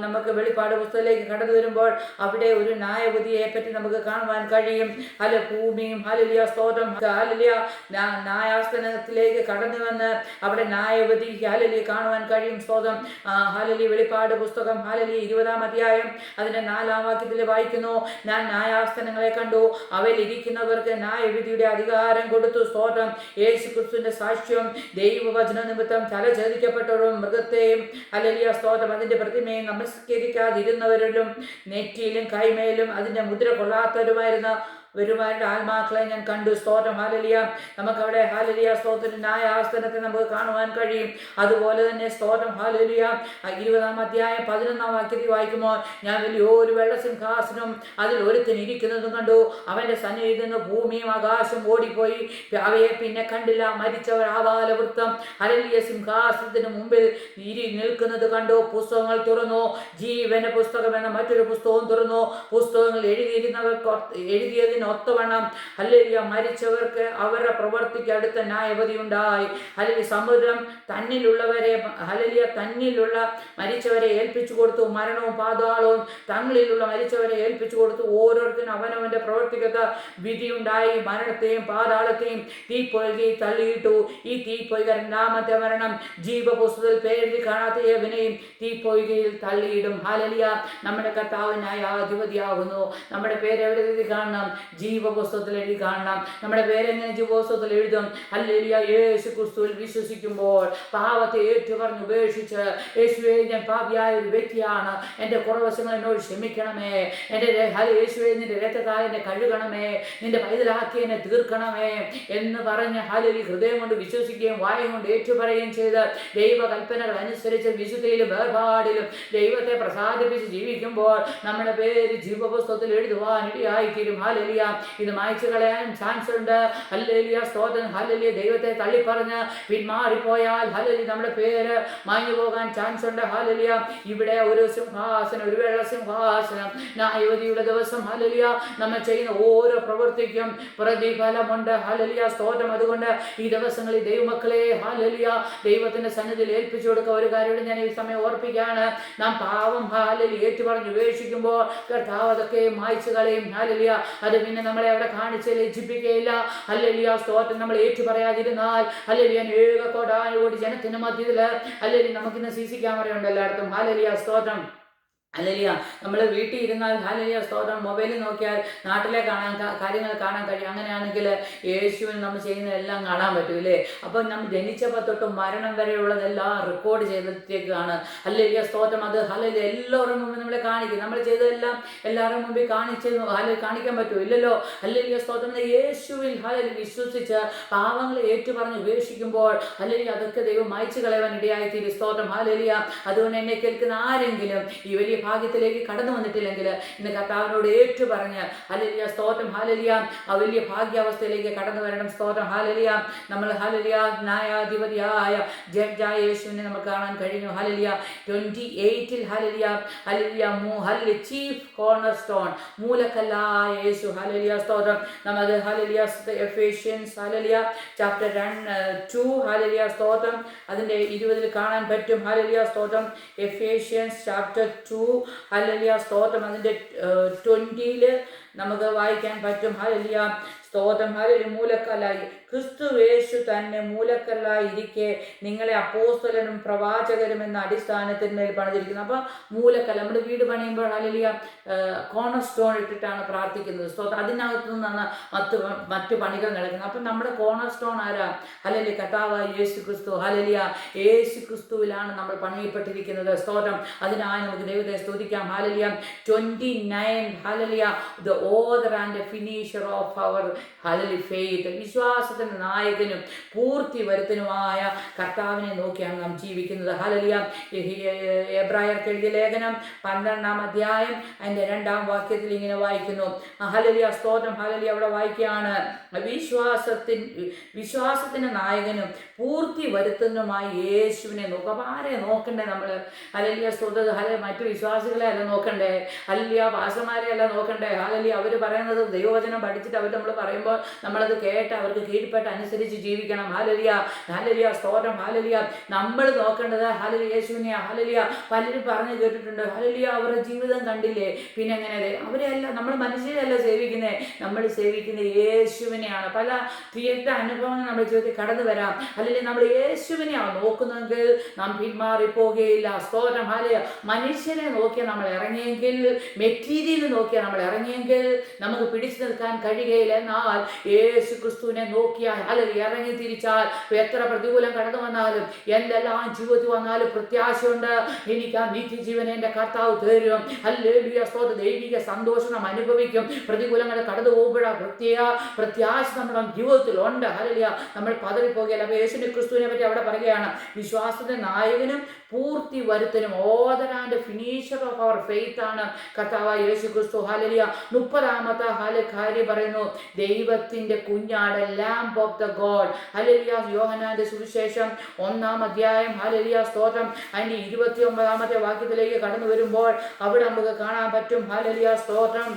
[SPEAKER 1] നമുക്ക് വെളിപ്പാട് പുസ്തകത്തിലേക്ക് കടന്നു വരുമ്പോൾ അവിടെ ഒരു ന്യായവിധിയെ പറ്റി നമുക്ക് കാണുവാൻ കഴിയും. ഭൂമിയും ഹല്ലേലൂയ സ്തോത്രം ഹല്ലേലൂയ ന്യായാസനത്തിലേക്ക് കടന്നു വന്ന് അവിടെ ന്യായവിധി ഹല്ലേലൂയ കാണുവാൻ കഴിയും. സ്തോത്രം. ഹല്ലേലൂയ വെളിപ്പാട് പുസ്തകം ഹല്ലേലൂയ 20ാം അധ്യായം അതിൻ്റെ 4ാം വാക്യത്തിൽ വായിക്കുന്നു, ഞാൻ ന്യായാസനങ്ങളെ കണ്ടു, അവയിൽ ഇരിക്കുന്നവർക്ക് ന്യായവിധിയുടെ അധികാരം കൊടുത്തു. സ്തോത്രം. യേശു ക്രിസ്തുവിന്റെ സാക്ഷ്യം ദൈവവചന നിമിത്തം തലഛേദിക്കപ്പെട്ടവരും മൃഗത്തെയും ഹല്ലേലൂയ സ്തോത്രം അതിന്റെ പ്രതിമയും നമസ്കരിക്കാതിരുന്നവരിലും നെറ്റിയിലും കൈമേലും അതിന്റെ മുദ്ര കൊള്ളാത്തവരുമായിരുന്ന വരുമാരുടെ ആത്മാക്കളെ ഞാൻ കണ്ടു. സ്തോത്രം. ഹല്ലേലൂയ. നമുക്കവിടെ ഹല്ലേലൂയ സ്തോത്രത്തിന് ന്യായാസനത്തെ നമുക്ക് കാണുവാൻ കഴിയും. അതുപോലെ തന്നെ സ്തോത്രം. ഹല്ലേലൂയ 20ാം അധ്യായം 11ാം വാക്യത്തിൽ വായിക്കുമ്പോൾ ഞാൻ വലിയൊരു വെള്ളസിംഹാസനം അതിൽ ഒരുത്തിന് ഇരിക്കുന്നതും കണ്ടു. അവന്റെ സന്നിധിയിൽ നിന്ന് ഭൂമിയും ആകാശം ഓടിപ്പോയി, അവയെ പിന്നെ കണ്ടില്ല. മരിച്ചവർ ആവാലവൃത്തം ഹല്ലേലൂയ സിംഹാസനത്തിന് മുമ്പിൽ നിൽക്കുന്നത് കണ്ടു. പുസ്തകങ്ങൾ തുറന്നു. ജീവന്റെ പുസ്തകം എന്ന മറ്റൊരു പുസ്തകവും തുറന്നു. പുസ്തകങ്ങൾ എഴുതിയതിന് ഒത്തവണ്ണം ഹല്ലേലൂയ മരിച്ചവർക്ക് അവരുടെ പ്രവൃത്തിക്ക് അടുത്ത ന്യായവിധി ഉണ്ടായി. ഹല്ലേലൂയ സമുദ്രം തന്നിലുള്ള മരിച്ചവരെ ഏൽപ്പിച്ചു കൊടുത്തു. മരണവും പാതാളവും തങ്ങളിലുള്ള മരിച്ചവരെ ഏൽപ്പിച്ചു കൊടുത്തു. ഓരോരുത്തരും അവനവന്റെ പ്രവർത്തിക്കത്ത വിധിയുണ്ടായി. മരണത്തെയും പാതാളത്തെയും തീപ്പൊയ്കയിൽ തള്ളിയിട്ടു. ഈ തീപ്പൊയ്ക 2ാമത്തെ മരണം. ജീവപുസ്തകത്തിൽ പേരെഴുതി കാണാത്ത ഏവനെയും തീപ്പൊയ്കയിൽ തള്ളിയിടും. ഹല്ലേലൂയ. നമ്മുടെ കർത്താവ് ന്യായാധിപതിയാകുന്നു. നമ്മുടെ പേര് എവിടെ എഴുതി കാണണം? ജീവപുസ്തകത്തിൽ എഴുതി കാണണം. നമ്മുടെ പേരെങ്ങനെ ജീവപുസ്തകത്തിൽ എഴുതും? ഹല്ലേലൂയ. യേശു ക്രിസ്തുവിൽ വിശ്വസിക്കുമ്പോൾ പാവത്തെ ഏറ്റുപറഞ്ഞ് ഉപേക്ഷിച്ച്, യേശുവേ ഞാൻ പാപിയായ ഒരു വ്യക്തിയാണ്, എൻ്റെ കുറവശങ്ങൾ എന്നോട് ക്ഷമിക്കണമേ, എൻ്റെ യേശുവേ നിന്റെ രക്തത്താൽ എന്നെ കഴുകണമേ, നിന്റെ പൈതലാക്കി എന്നെ തീർക്കണമേ എന്ന് പറഞ്ഞ് ഹല്ലേലൂയ ഹൃദയം കൊണ്ട് വിശ്വസിക്കുകയും വായും കൊണ്ട് ഏറ്റുപറയുകയും ചെയ്ത് ദൈവകൽപ്പനകൾ അനുസരിച്ച് വിശുദ്ധിയിലും വേർപാടിലും ദൈവത്തെ പ്രസാദിപ്പിച്ച് ജീവിക്കുമ്പോൾ നമ്മുടെ പേര് ജീവപുസ്തകത്തിൽ എഴുതുവാൻ ഇടയായിത്തീരും. ഹല്ലേലൂയ. ഇത് മായ്ച്ചു കളയാൻ ചാൻസ് ഉണ്ട്. ഹല്ലേലൂയ. സ്തോത്രം. ഹല്ലേലൂയ. ദൈവത്തെ തള്ളിപ്പറഞ്ഞ് പിന്മാറിപ്പോയാൽ ഹല്ലേലൂയ നമ്മുടെ പേര് മാഞ്ഞു പോകാൻ ചാൻസ് ഉണ്ട്. ഹല്ലേലൂയ. ഇവിടെ ഒരു സിംഹാസനം, ഒരു വെള്ള സിംഹാസനം, ന്യായവിധിയുടെ ദിവസം ഹല്ലേലൂയ നമ്മൾ ചെയ്യുന്ന ഓരോ പ്രവൃത്തിക്കും പ്രതിഫലമുണ്ട്. ഹല്ലേലൂയ. സ്തോത്രം. അതുകൊണ്ട് ഈ ദിവസങ്ങളിൽ ദൈവമക്കളെ ഹല്ലേലൂയ ദൈവത്തിന്റെ സന്നിധിയിൽ ഏൽപ്പിച്ചു കൊടുക്കുക. ഒരു കാര്യം ഞാൻ ഈ സമയം ഓർപ്പിക്കുകയാണ്. നാം പാവം ഹല്ലേലൂയ ഏറ്റുപറഞ്ഞ് ഉപേക്ഷിക്കുമ്പോൾ കർത്താവ് അതൊക്കെ മായ്ച്ചു കളയും. ഹല്ലേലൂയ. അത് പിന്നെ നമ്മളെ അവിടെ കാണിച്ച് ലജ്ജിപ്പിക്കുകയില്ല. ഹല്ലേലൂയ. സ്തോത്രം. നമ്മൾ ഏറ്റുപറയാതിരുന്നാൽ ഹല്ലേലൂയ കോടാനുകോടി ജനത്തിന് മധ്യത്തിൽ ഹല്ലേലൂയ നമുക്കിന്ന് CC ക്യാമറ ഉണ്ട് എല്ലായിടത്തും. ഹല്ലേലൂയ. സ്തോത്രം. ഹല്ലേലൂയ. നമ്മൾ വീട്ടിൽ ഇരുന്നാൽ ഹല്ലേലൂയ സ്തോത്രം മൊബൈലിൽ നോക്കിയാൽ നാട്ടിലെ കാര്യങ്ങൾ കാണാൻ കഴിയും. അങ്ങനെയാണെങ്കിൽ യേശുവിന് നമ്മൾ ചെയ്യുന്നതെല്ലാം കാണാൻ പറ്റൂലേ. അപ്പോൾ നമ്മൾ ജനിച്ചപ്പോൾ തൊട്ട് മരണം വരെയുള്ളതെല്ലാം റെക്കോർഡ് ചെയ്തിട്ടേക്കാണ്. ഹല്ലേലൂയ. സ്തോത്രം. അത് ഹല്ലേലൂയ എല്ലാവരും മുമ്പ് നമ്മളെ കാണിക്കും. നമ്മൾ ചെയ്തതെല്ലാം എല്ലാവരും മുമ്പിൽ കാണിക്കാൻ പറ്റുമോ? ഇല്ലല്ലോ. ഹല്ലേലൂയ. സ്തോത്രം. യേശുവിൽ ഹല്ലേലൂയ വിശ്വസിച്ച് പാവങ്ങളെ ഏറ്റുപറഞ്ഞ് ഉപേക്ഷിക്കുമ്പോൾ ഹല്ലേലൂയ അതൊക്കെ ദൈവം മായ്ച്ചു കളയാൻ ഇടയായിത്തീരും. സ്തോത്രം. ഹല്ലേലൂയ. അതുകൊണ്ട് എന്നെ കേൾക്കുന്ന ആരെങ്കിലും ഈ വലിയ ഭാഗ്യത്തിലേക്ക് കടന്നു വന്നിട്ടില്ലെങ്കിൽ ഇന്ന് കർത്താവിനോട് ഏറ്റുപറഞ്ഞ് ഹല്ലേലൂയ സ്തോത്രം ഹല്ലേലൂയ ആ വലിയ ഭാഗ്യാവസ്ഥയിലേക്ക് കടന്നു വരണം. സ്തോത്രം. ഹല്ലേലൂയ. നമ്മൾ ഹല്ലേലൂയ ന്യായാധിപതിയായ ജഡ്ജായ യേശുവിനെ നമുക്ക് കാണാൻ കഴിഞ്ഞു. ഹല്ലേലൂയ 28 ഹല്ലേലൂയ ഹല്ലേലൂയ ചീഫ് കോർണർ സ്റ്റോൺ, മൂലക്കല്ലായ യേശു. ഹല്ലേലൂയ. സ്തോത്രം. നമുക്ക് ഹല്ലേലൂയ എഫേഷ്യൻസ് ഹല്ലേലൂയ ചാപ്റ്റർ 2 ഹല്ലേലൂയ സ്തോത്രം അതിൻ്റെ 20 കാണാൻ പറ്റും. ഹല്ലേലൂയ സ്തോത്രം. എഫേഷ്യൻസ് ചാപ്റ്റർ 2 ഹല്ലേലൂയ സ്തോത്രം അതിൻ്റെ 20 നമുക്ക് വായിക്കാൻ പറ്റും. ഹല്ലേലൂയ സ്തോത്രം. ഹല്ലേലൂയ. മൂലക്കല്ലായി ക്രിസ്തുയേശു തന്നെ മൂലക്കല്ലായി ഇരിക്കെ നിങ്ങളെ അപ്പോസ്തലനും പ്രവാചകരും എന്ന അടിസ്ഥാനത്തിന്മേൽ പണിതിരിക്കുന്നു. അപ്പോൾ മൂലക്കല്ല നമ്മുടെ വീട് പണിയുമ്പോൾ ഹല്ലേലൂയ കോർണർ സ്റ്റോൺ ഇട്ടിട്ടാണ് പ്രാർത്ഥിക്കുന്നത്. സ്തോത്രം. അതിനകത്തു നിന്നാണ് മറ്റു പണികൾ നടക്കുന്നത്. അപ്പം നമ്മുടെ കോർണർ സ്റ്റോൺ ആരാ? ഹല്ലേലൂയ കർത്താവായ യേശു ക്രിസ്തു. ഹല്ലേലൂയ. യേശു ക്രിസ്തുവിലാണ് നമ്മൾ പണിയപ്പെട്ടിരിക്കുന്നത്. സ്തോത്രം. അതിനായി നമുക്ക് ദൈവത്തെ സ്തുതിക്കാം. Hallelujah 29 hallelujah the author and finisher of our hallelujah faith. വിശ്വാസത്തിന്റെ നായകനും പൂർത്തി വരുത്തനുമായ കർത്താവിനെ നോക്കിയാണ് നാം ജീവിക്കുന്നത്. ഹല്ലേലൂയ. എബ്രായർക്ക് എഴുതിയ ലേഖനം 12-ാം അധ്യായം അതിൻ്റെ 2-ാം വാക്യത്തിൽ ഇങ്ങനെ വായിക്കുന്നു. ഹല്ലേലൂയ സ്തോത്രം. ഹല്ലേലൂയ അവിടെ വായിക്കുകയാണ് വിശ്വാസത്തിന്റെ നായകനും പൂർത്തി വരുത്തുന്നതുമായ യേശുവിനെ നോക്കുക. അപ്പോൾ ആരെ നോക്കണ്ടേ നമ്മൾ? ഹല്ലേലൂയ സ്തോത്രം. മറ്റു വിശ്വാസികളെ അല്ല നോക്കണ്ടേ? ഹല്ലേലൂയ പാസ്റ്റർമാരെ അല്ല നോക്കണ്ടേ? ഹല്ലേലൂയ അവർ പറയുന്നത് ദൈവവചനം പഠിച്ചിട്ട് അവർ നമ്മൾ പറയുമ്പോൾ നമ്മളത് കേട്ട് അവർക്ക് കീഴ്പ്പെട്ട് അനുസരിച്ച് ജീവിക്കണം. ഹല്ലേലൂയ. ഹല്ലേലൂയ സ്തോത്രം. ഹല്ലേലൂയ. നമ്മൾ നോക്കേണ്ടത് ഹല്ലേലൂയ യേശുവിനെയാ. ഹല്ലേലൂയ. പലരും പറഞ്ഞു കേട്ടിട്ടുണ്ട് ഹല്ലേലൂയ അവരുടെ ജീവിതം കണ്ടില്ലേ, പിന്നെ എങ്ങനെ? അവരെയല്ല, നമ്മൾ മനുഷ്യരെയല്ല സേവിക്കുന്നത്, നമ്മൾ സേവിക്കുന്ന യേശുവിനെയാണ്. പല തീർത്ത അനുഭവങ്ങൾ നമ്മുടെ ജീവിതത്തിൽ കടന്നു വരാം. അല്ലെങ്കിൽ നമ്മൾ യേശുവിനെയാണ് നോക്കുന്നതെങ്കിൽ നാം പിന്മാറിപ്പോകുകയില്ല. സ്തോത്രം. ഹല്ലേലൂയ. മനുഷ്യരെ നോക്കിയാൽ നമ്മൾ ഇറങ്ങിയെങ്കിൽ, മെറ്റീരിയൽ നോക്കിയാൽ നമ്മൾ ഇറങ്ങിയെങ്കിൽ നമുക്ക് പിടിച്ചു നിൽക്കാൻ കഴിയുകയില്ല. എന്നാൽ യേശു ക്രിസ്തുവിനെ നോക്കിയാൽ ഹല്ലേലൂയ ഇറങ്ങി തിരിച്ചാൽ എത്ര പ്രതികൂലം കടന്നു വന്നാലും എന്തെല്ലാം ജീവിതത്തിൽ വന്നാലും പ്രത്യാശയുണ്ട്. എനിക്ക് ആ നിത്യജീവനെ എൻ്റെ കർത്താവ് തരും. ഹല്ലേലൂയ സ്തോത്രം. ദൈവിക സന്തോഷം നാം അനുഭവിക്കും. പ്രതികൂലങ്ങൾ കടന്നു പോകുമ്പോഴാണ് പ്രത്യാശ നമ്മുടെ ജീവിതത്തിലുണ്ട്. ഹല്ലേലൂയ. നമ്മൾ പതറിപ്പോകുകയില്ല. അപ്പോൾ യേശു ക്രിസ്തുവിനെ പറ്റി അവിടെ പറയുകയാണ് വിശ്വാസത്തിന്റെ നായകനും പൂർത്തി വരുത്തനും author and finisher of our faith ആണ് കർത്താവായ യേശു ക്രിസ്തു. ഹല്ലേലൂയ. 30-ാമത്തെ കാര്യം പറയുന്നു ദൈവത്തിന്റെ കുഞ്ഞാട്, ലാംബ് ഓഫ് ദ ഗോഡ്. ഹല്ലേലൂയ. യോഹന്നാന്റെ സുവിശേഷം 1-ാം അധ്യായം ഹല്ലേലൂയ സ്തോത്രം അതിന്റെ 29-ാമത്തെ വാക്യത്തിലേക്ക് കടന്നു വരുമ്പോൾ അവിടെ നമുക്ക് കാണാൻ പറ്റും. ഹല്ലേലൂയ സ്തോത്രം.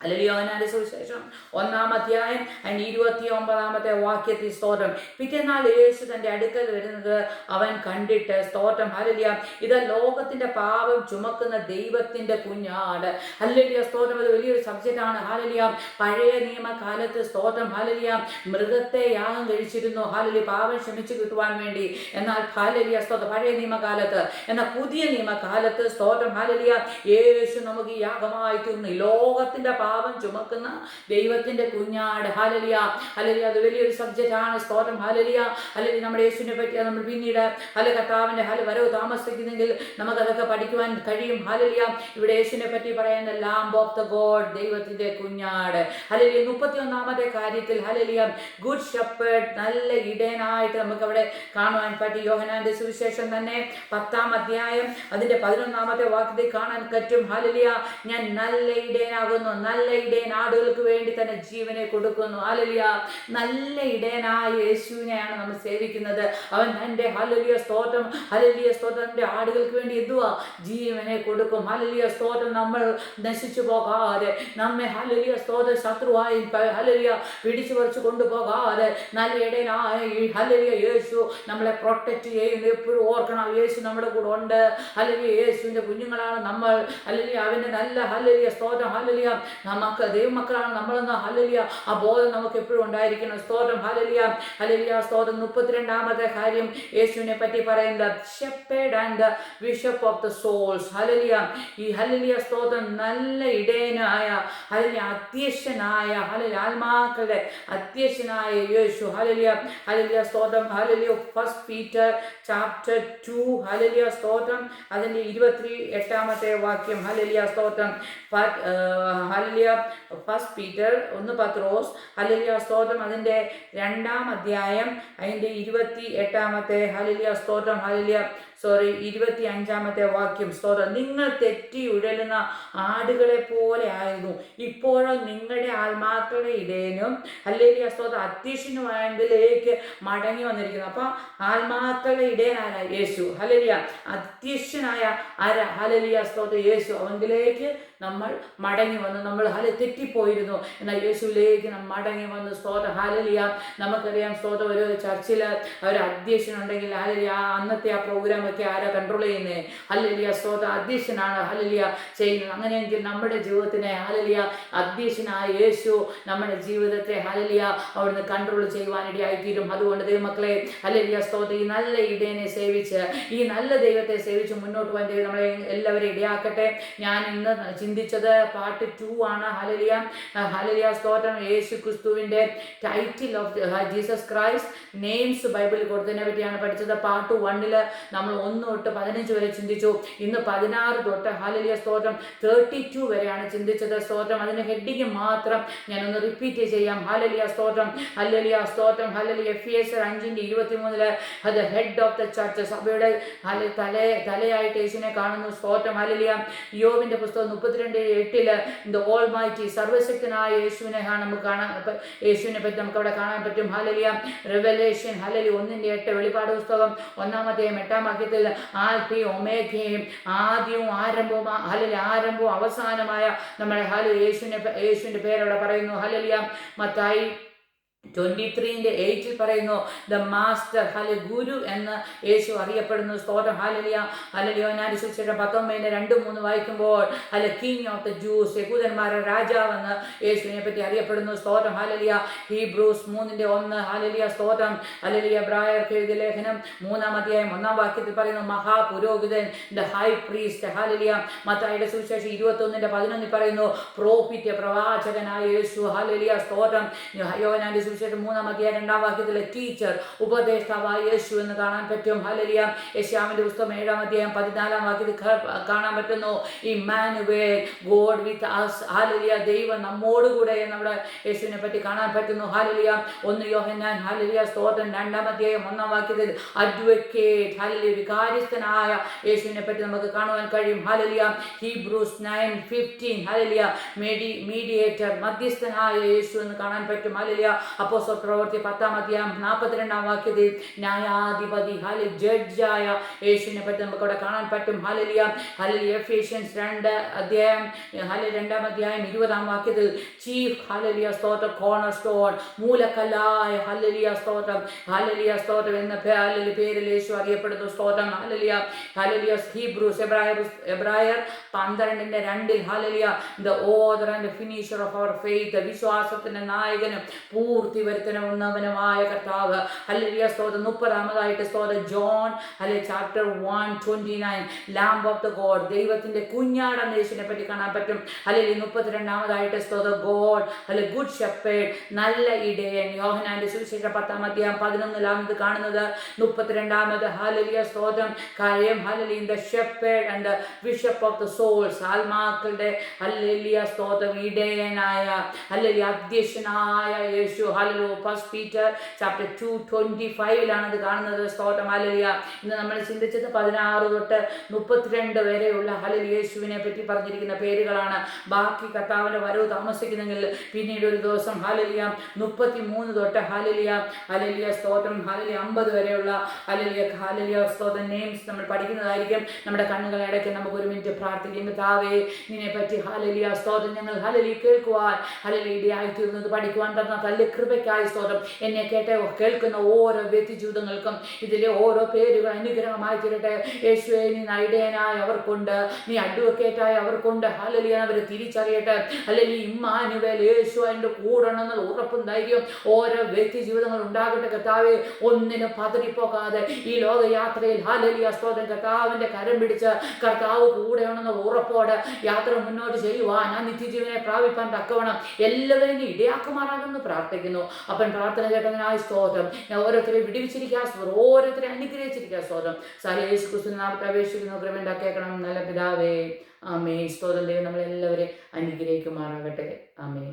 [SPEAKER 1] ഹല്ലേലൂയ. യോഹന്നാന്റെ സുവിശേഷം 1-ാം അധ്യായം അതിന്റെ 29-ാമത്തെ വാക്യത്തിൽ സ്തോത്രം. പിറ്റേന്നാൾ യേശു തന്റെ അടുക്കൽ വരുന്നത് അവൻ കണ്ടിട്ട് സ്തോത്രം. ഹല്ലേലൂയ. ഇത് ലോകത്തിന്റെ പാപം ചുമക്കുന്ന ദൈവത്തിന്റെ കുഞ്ഞാട്. ഹല്ലേലൂയ സ്തോത്രം. അത് വലിയൊരു സബ്ജക്റ്റ് ആണ്. ഹല്ലേലൂയ. പഴയ നിയമകാലത്ത് സ്തോത്രം ഹല്ലേലൂയ മൃഗത്തെ യാഗം കഴിച്ചിരുന്നു. ഹല്ലേലൂയ പാപം ക്ഷമിച്ചു കിട്ടുവാൻ വേണ്ടി. എന്നാൽ ഹല്ലേലൂയ സ്തോത്രം പഴയ നിയമകാലത്ത്. എന്നാൽ പുതിയ നിയമകാലത്ത് സ്തോത്രം ഹല്ലേലൂയ യേശു നമുക്ക് യാഗമായി തീർന്നു. ലോകത്തിന്റെ പാപം ചുമക്കുന്ന ദൈവത്തിന്റെ കുഞ്ഞാട്. Hallelujah, hallelujah. അത് വലിയൊരു സബ്ജക്റ്റ് ആണ്. സ്തോത്രം. ഹല്ലേലൂയ, ഹല്ലേലൂയ. നമ്മുടെ യേശുവിനെ പറ്റി നമ്മൾ പിന്നീട് കർത്താവിന്റെ വരവ് താമസിക്കുന്നെങ്കിൽ നമുക്കതൊക്കെ പഠിക്കുവാൻ കഴിയും. ഹല്ലേലൂയ. ഇവിടെ യേശുവിനെ പറ്റി പറയുന്ന ലാംബ് ഓഫ് ദ ഗോഡ്, ദൈവത്തിന്റെ കുഞ്ഞാട്. ഹല്ലേലൂയ. 31-ാമത്തെ കാര്യത്തിൽ ഹല്ലേലൂയ, ഗുഡ് ഷെപ്പേർഡ്, നല്ല ഇടയനായിട്ട് നമുക്ക് അവിടെ കാണുവാൻ പറ്റി. യോഹന്നാന്റെ സുവിശേഷം തന്നെ 10-ാം അധ്യായം അതിന്റെ 11-ാമത്തെ വാക്യത്തിൽ കാണാൻ പറ്റും. ഹല്ലേലൂയ, ഞാൻ നല്ല ഇടയനാകുന്നു, നല്ല ഇടയൻ ആടുകൾക്ക് വേണ്ടി തന്നെ ജീവനെ കൊടുക്കുന്നു. ഹല്ലേലൂയ. നല്ല ഇടയനായ യേശുവിനെയാണ് നമ്മൾ സേവിക്കുന്നത്. അവൻ തന്റെ ഹല്ലേലൂയ സ്തോത്രം, ഹല്ലേലൂയ സ്തോത്രം, തന്റെ ആടുകൾക്ക് വേണ്ടി എന്തുവാ? ജീവനെ കൊടുക്കും. ഹല്ലേലൂയ സ്തോത്രം. നമ്മൾ നശിച്ചു പോകാതെ, നമ്മെ ഹല്ലേലൂയ സ്തോത്രം ശത്രുവായി ഹല്ലേലൂയ പിടിച്ചു പറിച്ചു കൊണ്ടുപോകാതെ നല്ല ഇടയനായ ഹല്ലേലൂയ യേശു നമ്മളെ പ്രൊട്ടക്ട് ചെയ്യുന്നു. എപ്പോഴും ഓർക്കണം, യേശു നമ്മുടെ കൂടെ ഉണ്ട്. ഹല്ലേലൂയ, യേശുവിന്റെ കുഞ്ഞുങ്ങളാണ് നമ്മൾ. ഹല്ലേലൂയ, അവന്റെ നല്ല ഹല്ലേലൂയ സ്തോത്രം, ഹല്ലേലൂയ ദൈവമക്കളാണ് നമ്മളെന്ന് ഹല്ലേലൂയ ആ ബോധം നമുക്ക് എപ്പോഴും ഉണ്ടായിരിക്കണം. സ്തോത്രം. ഹല്ലേലൂയ, ഹല്ലേലൂയ സ്തോത്രം. 32-ാമത്തെ കാര്യം യേശുവിനെ പറ്റി പറയുന്നത് shepherd and bishop of the souls. ഹല്ലേലൂയ, ഈ ഹല്ലേലൂയ സ്തോത്രം നല്ല ഇടയനായ ഹല്ലേലൂയ അധ്യക്ഷനായ ഹല്ലേലൂയ ആത്മാക്കളുടെ അധ്യക്ഷനായ യേശു. ഹല്ലേലൂയ, ഹല്ലേലൂയ സ്തോത്രം. ഹല്ലേലൂയ. 1 Peter chapter 2 ഹല്ലേലൂയ സ്തോത്രം അതിന്റെ 28-ാമത്തെ വാക്യം. ഹല്ലേലൂയ സ്തോത്രം. ഹല്ലേലൂയ 1 Peter 1 പത്രോസ് ഹല്ലേലൂയ സ്തോത്രം അതിന്റെ 2-ാം അധ്യായം അതിന്റെ 28-ാമത്തെ ഹല്ലേലൂയ സ്തോത്രം. ഹല്ലേലൂയ 25-ാമത്തെ വാക്യം. സ്തോത്രം. നിങ്ങൾ തെറ്റി ഉഴലുന്ന ആടുകളെ പോലെ ആയിരുന്നു, ഇപ്പോഴും നിങ്ങളുടെ ആത്മാക്കളുടെ ഇടയനും ഹല്ലേലൂയ സ്തോത്രം അധ്യക്ഷനുമായതിലേക്ക് മടങ്ങി വന്നിരിക്കുന്നു. അപ്പൊ ആത്മാക്കളുടെ ഇടയനായ യേശു. ഹല്ലേലൂയ. അധ്യക്ഷനായ ഹല്ലേലൂയ സ്തോത്രം യേശു. അവങ്കിലേക്ക് നമ്മൾ മടങ്ങി വന്നു. നമ്മൾ തെറ്റിപ്പോയിരുന്നു, എന്നാൽ യേശുവിലേക്ക് നമ്മൾ മടങ്ങി വന്നു. സ്തോത്രം. ഹല്ലേലൂയ. നമുക്കറിയാം സ്തോത്രം, ഒരു ചർച്ചിൽ ഒരു അധ്യക്ഷനുണ്ടെങ്കിൽ ഹല്ലേലൂയ അന്നത്തെ ആ പ്രോഗ്രാം ഒക്കെ ആരാ കൺട്രോൾ ചെയ്യുന്നത്? ഹല്ലേലൂയ സ്തോത്രം അധ്യക്ഷനാണ് ഹല്ലേലൂയ ചെയ്യുന്നത്. അങ്ങനെയെങ്കിൽ നമ്മുടെ ജീവിതത്തിനെ ഹല്ലേലൂയ അധ്യക്ഷനായ യേശു നമ്മുടെ ജീവിതത്തെ ഹല്ലേലൂയ അവിടുന്ന് കൺട്രോൾ ചെയ്യുവാനിടയായിത്തീരും. അതുകൊണ്ട് ദൈവമക്കളെ ഹല്ലേലൂയ സ്തോത്രം, ഈ നല്ല ഇടയനെ സേവിച്ച്, ഈ നല്ല ദൈവത്തെ സേവിച്ച് മുന്നോട്ട് പോകാൻ ദൈവം നമ്മളെ എല്ലാവരെയും ഇടയാക്കട്ടെ. ഞാൻ ഇന്ന് ചിന്തിച്ചത് പാർട്ട് 2 ആണ്. ഹല്ലേലൂയ, ഹല്ലേലൂയ സ്തോത്രം. യേശു ക്രിസ്തുവിന്റെ title of Jesus Christ names ബൈബിളിൽ കൊടുത്തതിനെ പറ്റിയാണ് പഠിച്ചത്. പാർട്ട് 1 നമ്മൾ 1 തൊട്ട് 15 വരെ ചിന്തിച്ചു. ഇന്ന് 16 തൊട്ട് ഹല്ലേലൂയ സ്തോത്രം 32 വരെയാണ് ചിന്തിച്ചത്. സ്തോത്രം. അതിന്റെ ഹെഡിങ് മാത്രം ഞാനൊന്ന് റിപ്പീറ്റ് ചെയ്യാം. ഹല്ലേലൂയ സ്തോത്രം, ഹല്ലേലൂയ സ്തോത്രം. ഹല്ലേലൂയ. എഫേസ്യർ 5:23 അത് ഹെഡ് ഓഫ് ദ ചർച്ച്, സഭയുടെ തലയായിട്ട് യേശുവിനെ കാണുന്നു. സ്തോത്രം. ഹല്ലേലൂയ. യോബിന്റെ പുസ്തകം 32:8 ദ ഓൾമൈറ്റി, സർവശക്തനായ യേശുവിനെ നമുക്ക് കാണാൻ, യേശുവിനെ പറ്റി നമുക്ക് അവിടെ കാണാൻ പറ്റും. ഹല്ലേലൂയ. റെവലേഷൻ ഹല്ലേലൂയ 1:8 വെളിപ്പാട് പുസ്തകം 1-ാം 8-ാം വാക്യത്തിൽ ആൽഫയും ഒമേഗയും ആദ്യവും ആരംഭവും ഹല്ലേലൂയ ആരംഭവും അവസാനമായ നമ്മുടെ യേശുവിന്റെ പേരവിടെ പറയുന്നു. ഹല്ലേലൂയ. മത്തായി 23:8 പറയുന്നു ദ മാസ്റ്റർ ഗുരു എന്ന് യേശു അറിയപ്പെടുന്നു. സ്തോത്രം. ഹല്ലേലൂയ, ഹല്ലേലൂയ. യോഹന്നാന്റെ സുവിശേഷം 19:2-3 വായിക്കുമ്പോൾ കിങ് ഓഫ് ദ ജൂസ്, യഹൂദന്മാരുടെ രാജാവെന്ന് യേശുവിനെ പറ്റി അറിയപ്പെടുന്നു. സ്തോത്രം. ഹല്ലേലൂയ. ഹീബ്രൂസ് 3:1 ഹല്ലേലൂയ സ്തോത്രം. ഹല്ലേലൂയ. എബ്രായർക്ക് എഴുതിയ ലേഖനം 3-ാം അധ്യായം 1-ാം വാക്യത്തിൽ പറയുന്നു മഹാപുരോഹിതൻ, ദ ഹൈ പ്രീസ്റ്റ്. ഹല്ലേലൂയ. മത്തായിയുടെ സുവിശേഷം 21:11 പറയുന്നു പ്രോഫിറ്റ്, പ്രവാചകനായ യേശു. ഹല്ലേലൂയ സ്തോത്രം. യോഹന്നാന്റെ സുവിശേഷം 3-ാം അധ്യായം 2-ാം വാക്യത്തിലെ ടീച്ചർ, ഉപദേഷ്ടാവായ യേശു എന്ന് കാണാൻ പറ്റും. ഹല്ലേലൂയ. യെശയ്യാവിന്റെ പുസ്തകം 7-ാം അധ്യായം 14-ാം വാക്യത്തിൽ കാണാൻ പറ്റുന്നു ഇമ്മാനുവേൽ, ഗോഡ് വിത്ത് us. ഹല്ലേലൂയ. ദൈവം നമ്മോടുകൂടെ നമ്മുടെ യേശുവിനെ പറ്റി കാണാൻ പറ്റുന്നു. ഹല്ലേലൂയ. 1 യോഹന്നാൻ ഹല്ലേലൂയ സ്തോത്രം 2-ാം അധ്യായം 1-ാം വാക്യത്തിൽ അഡ്വക്കേറ്റ്, ഹല്ലേലൂയ വികാരിസ്ഥനായ യേശുവിനെ പറ്റി നമുക്ക് കാണുവാൻ കഴിയും. ഹല്ലേലൂയ. ഹീബ്രൂസ് 9:15 ഹല്ലേലൂയ മീഡിയേറ്റർ, മധ്യസ്ഥനായ യേശു എന്ന് കാണാൻ പറ്റും. ഹല്ലേലൂയ. അപ്പോസ്തല പ്രവൃത്തി 10-ാം അധ്യായം 42-ാം വാക്യത്തിൽ ന്യായാധിപതി, ജഡ്ജായ യേശുവിനെ പറ്റി നമുക്ക് അവിടെ കാണാൻ പറ്റും. ഹല്ലേലൂയ. ഹല്ലേലൂയ. എഫേഷ്യൻസ് 2-ാം അധ്യായം 20-ാം വാക്യത്തിൽ ചീഫ്, ഹല്ലേലൂയ സ്തോത്രം, കോർണർ സ്റ്റോൺ, മൂലക്കല്ലായ ഹല്ലേലൂയ സ്തോത്രം, ഹല്ലേലൂയ സ്തോത്രം എന്ന പേരിൽ യേശു അറിയപ്പെടുന്നു. സ്തോത്രം. ഹല്ലേലൂയ. ഹല്ലേലൂയ. ഹീബ്രൂസ് എബ്രായർ 12:2 ഹല്ലേലൂയ the author and finisher of our faith, വിശ്വാസത്തിന്റെ നായകനും പൂർത്തി പൂർത്തി വരുത്തണമെന്നവനുമായ കർത്താവ്. ഹല്ലേലൂയ സ്തോത്രം. 30 സ്തോത്രം John chapter 1:29 lamb of the God, ദൈവത്തിന്റെ കുഞ്ഞാടെന്ന യേശുവിനെ പറ്റി കാണാൻ പറ്റും. ഹല്ലേലൂയ 32 സ്തോത്രം ഗോഡ് ഗുഡ് ഷെപ്പേർഡ്, നല്ല ഇടയൻ. യോഹന്നാന്റെ സുവിശേഷം 10:11 ഇത് കാണുന്നത്. 32 ഹല്ലേലൂയ സ്തോത്രം കാര്യം ഹല്ലേലൂയ the shepherd and the bishop of the souls, ആത്മാക്കളുടെ ഹല്ലേലൂയ സ്തോത്രം ഇടയനായ ഹല്ലേലൂയ അധ്യക്ഷനായ യേശു. ഹല്ലേലൂയ 1 പീറ്റർ ചാപ്റ്റർ 2:25 ഇത് കാണുന്നത്. സ്തോത്രം ഹല്ലേലൂയ. ഇന്ന് നമ്മൾ ചിന്തിച്ചത് 16 തൊട്ട് 32 വരെയുള്ള ഹല്ലേലൂയ യേശുവിനെ പറ്റി പറഞ്ഞിരിക്കുന്ന പേരുകളാണ്. ബാക്കി കർത്താവിന്റെ വരവ് താമസിക്കുന്നെങ്കിൽ പിന്നീട് ഒരു ദിവസം ഹല്ലേലൂയ 33 തൊട്ട് ഹല്ലേലൂയ സ്തോത്രം ഹല്ലേലൂയ 50 വരെയുള്ള ഹല്ലേലൂയ സ്തോത്രം നെയിംസ് നമ്മൾ പഠിക്കുന്നതായിരിക്കും. നമ്മുടെ കണ്ണുകളെ അടയ്ക്ക് നമുക്ക് ഒരു മിനിറ്റ് പ്രാർത്ഥിക്കും. കർത്താവേ, നിന്നെ പറ്റി ഹല്ലേലൂയ സ്തോത്രം ഞങ്ങൾ ഹല്ലേലൂയ കേൾക്കുവാൻ ഹല്ലേലൂയ ഇടയായി തീർന്നത് പഠിക്കുവാൻ തന്ന തല്ല് കൃപയ്ക്കായി സ്തോത്രം. എന്നെ കേൾക്കുന്ന ഓരോ വ്യക്തി ജീവിതങ്ങൾക്കും ഇതിലെ ഓരോ പേരുകൾ അനുഗ്രഹമായി തീരട്ടെ. യേശുവേ, നീ ഇടയനായി അവർക്കുണ്ട്, നീ അഡ്വക്കേറ്റായി അവർക്കുണ്ട്. ഹല്ലേലൂയ അവരെ തിരിച്ചറിയട്ടെ. ഹല്ലേലൂയ ഇമ്മാനുവേൽ യേശു എൻ്റെ കൂടെ ഉണ്ടെന്നുള്ള ഉറപ്പും ധൈര്യം ഓരോ വ്യക്തി ജീവിതങ്ങൾ ഉണ്ടാകട്ടെ. കർത്താവേ, ഒന്നിനും പതറിപ്പോകാതെ ഈ ലോകയാത്രയിൽ ഹല്ലേലൂയ സ്തോത്രം കർത്താവിന്റെ കരം പിടിച്ച് കർത്താവ് കൂടെയാണെന്ന ഉറപ്പോടെ യാത്ര മുന്നോട്ട് ചെയ്യുവാൻ ആ നിത്യജീവനെ പ്രാപിപ്പാൻ തക്കവണ്ണം എല്ലാവരെയും ഇടയാക്കുമാറാകുമെന്ന് പ്രാർത്ഥിക്കുന്നു. അപ്പൻ പ്രാർത്ഥന കേട്ടതിനായി സ്തോത്രം. ഞാൻ ഓരോരുത്തരെയും വിടിവിച്ചിരിക്കുക സ്തോത്രം, ഓരോരുത്തരെ അനുഗ്രഹിച്ചിരിക്കുക സ്തോത്രം. യേശു ക്രിസ്തുവിൻ നാമത്തിൽ അപേക്ഷിക്കുന്നു. കൃപ കേൾക്കണം നല്ല പിതാവേ. ആമേൻ. സ്തോത്രം. ദൈവം നമ്മളെല്ലാവരെയും അനുഗ്രഹിക്കുമാറാകട്ടെ. ആമേൻ.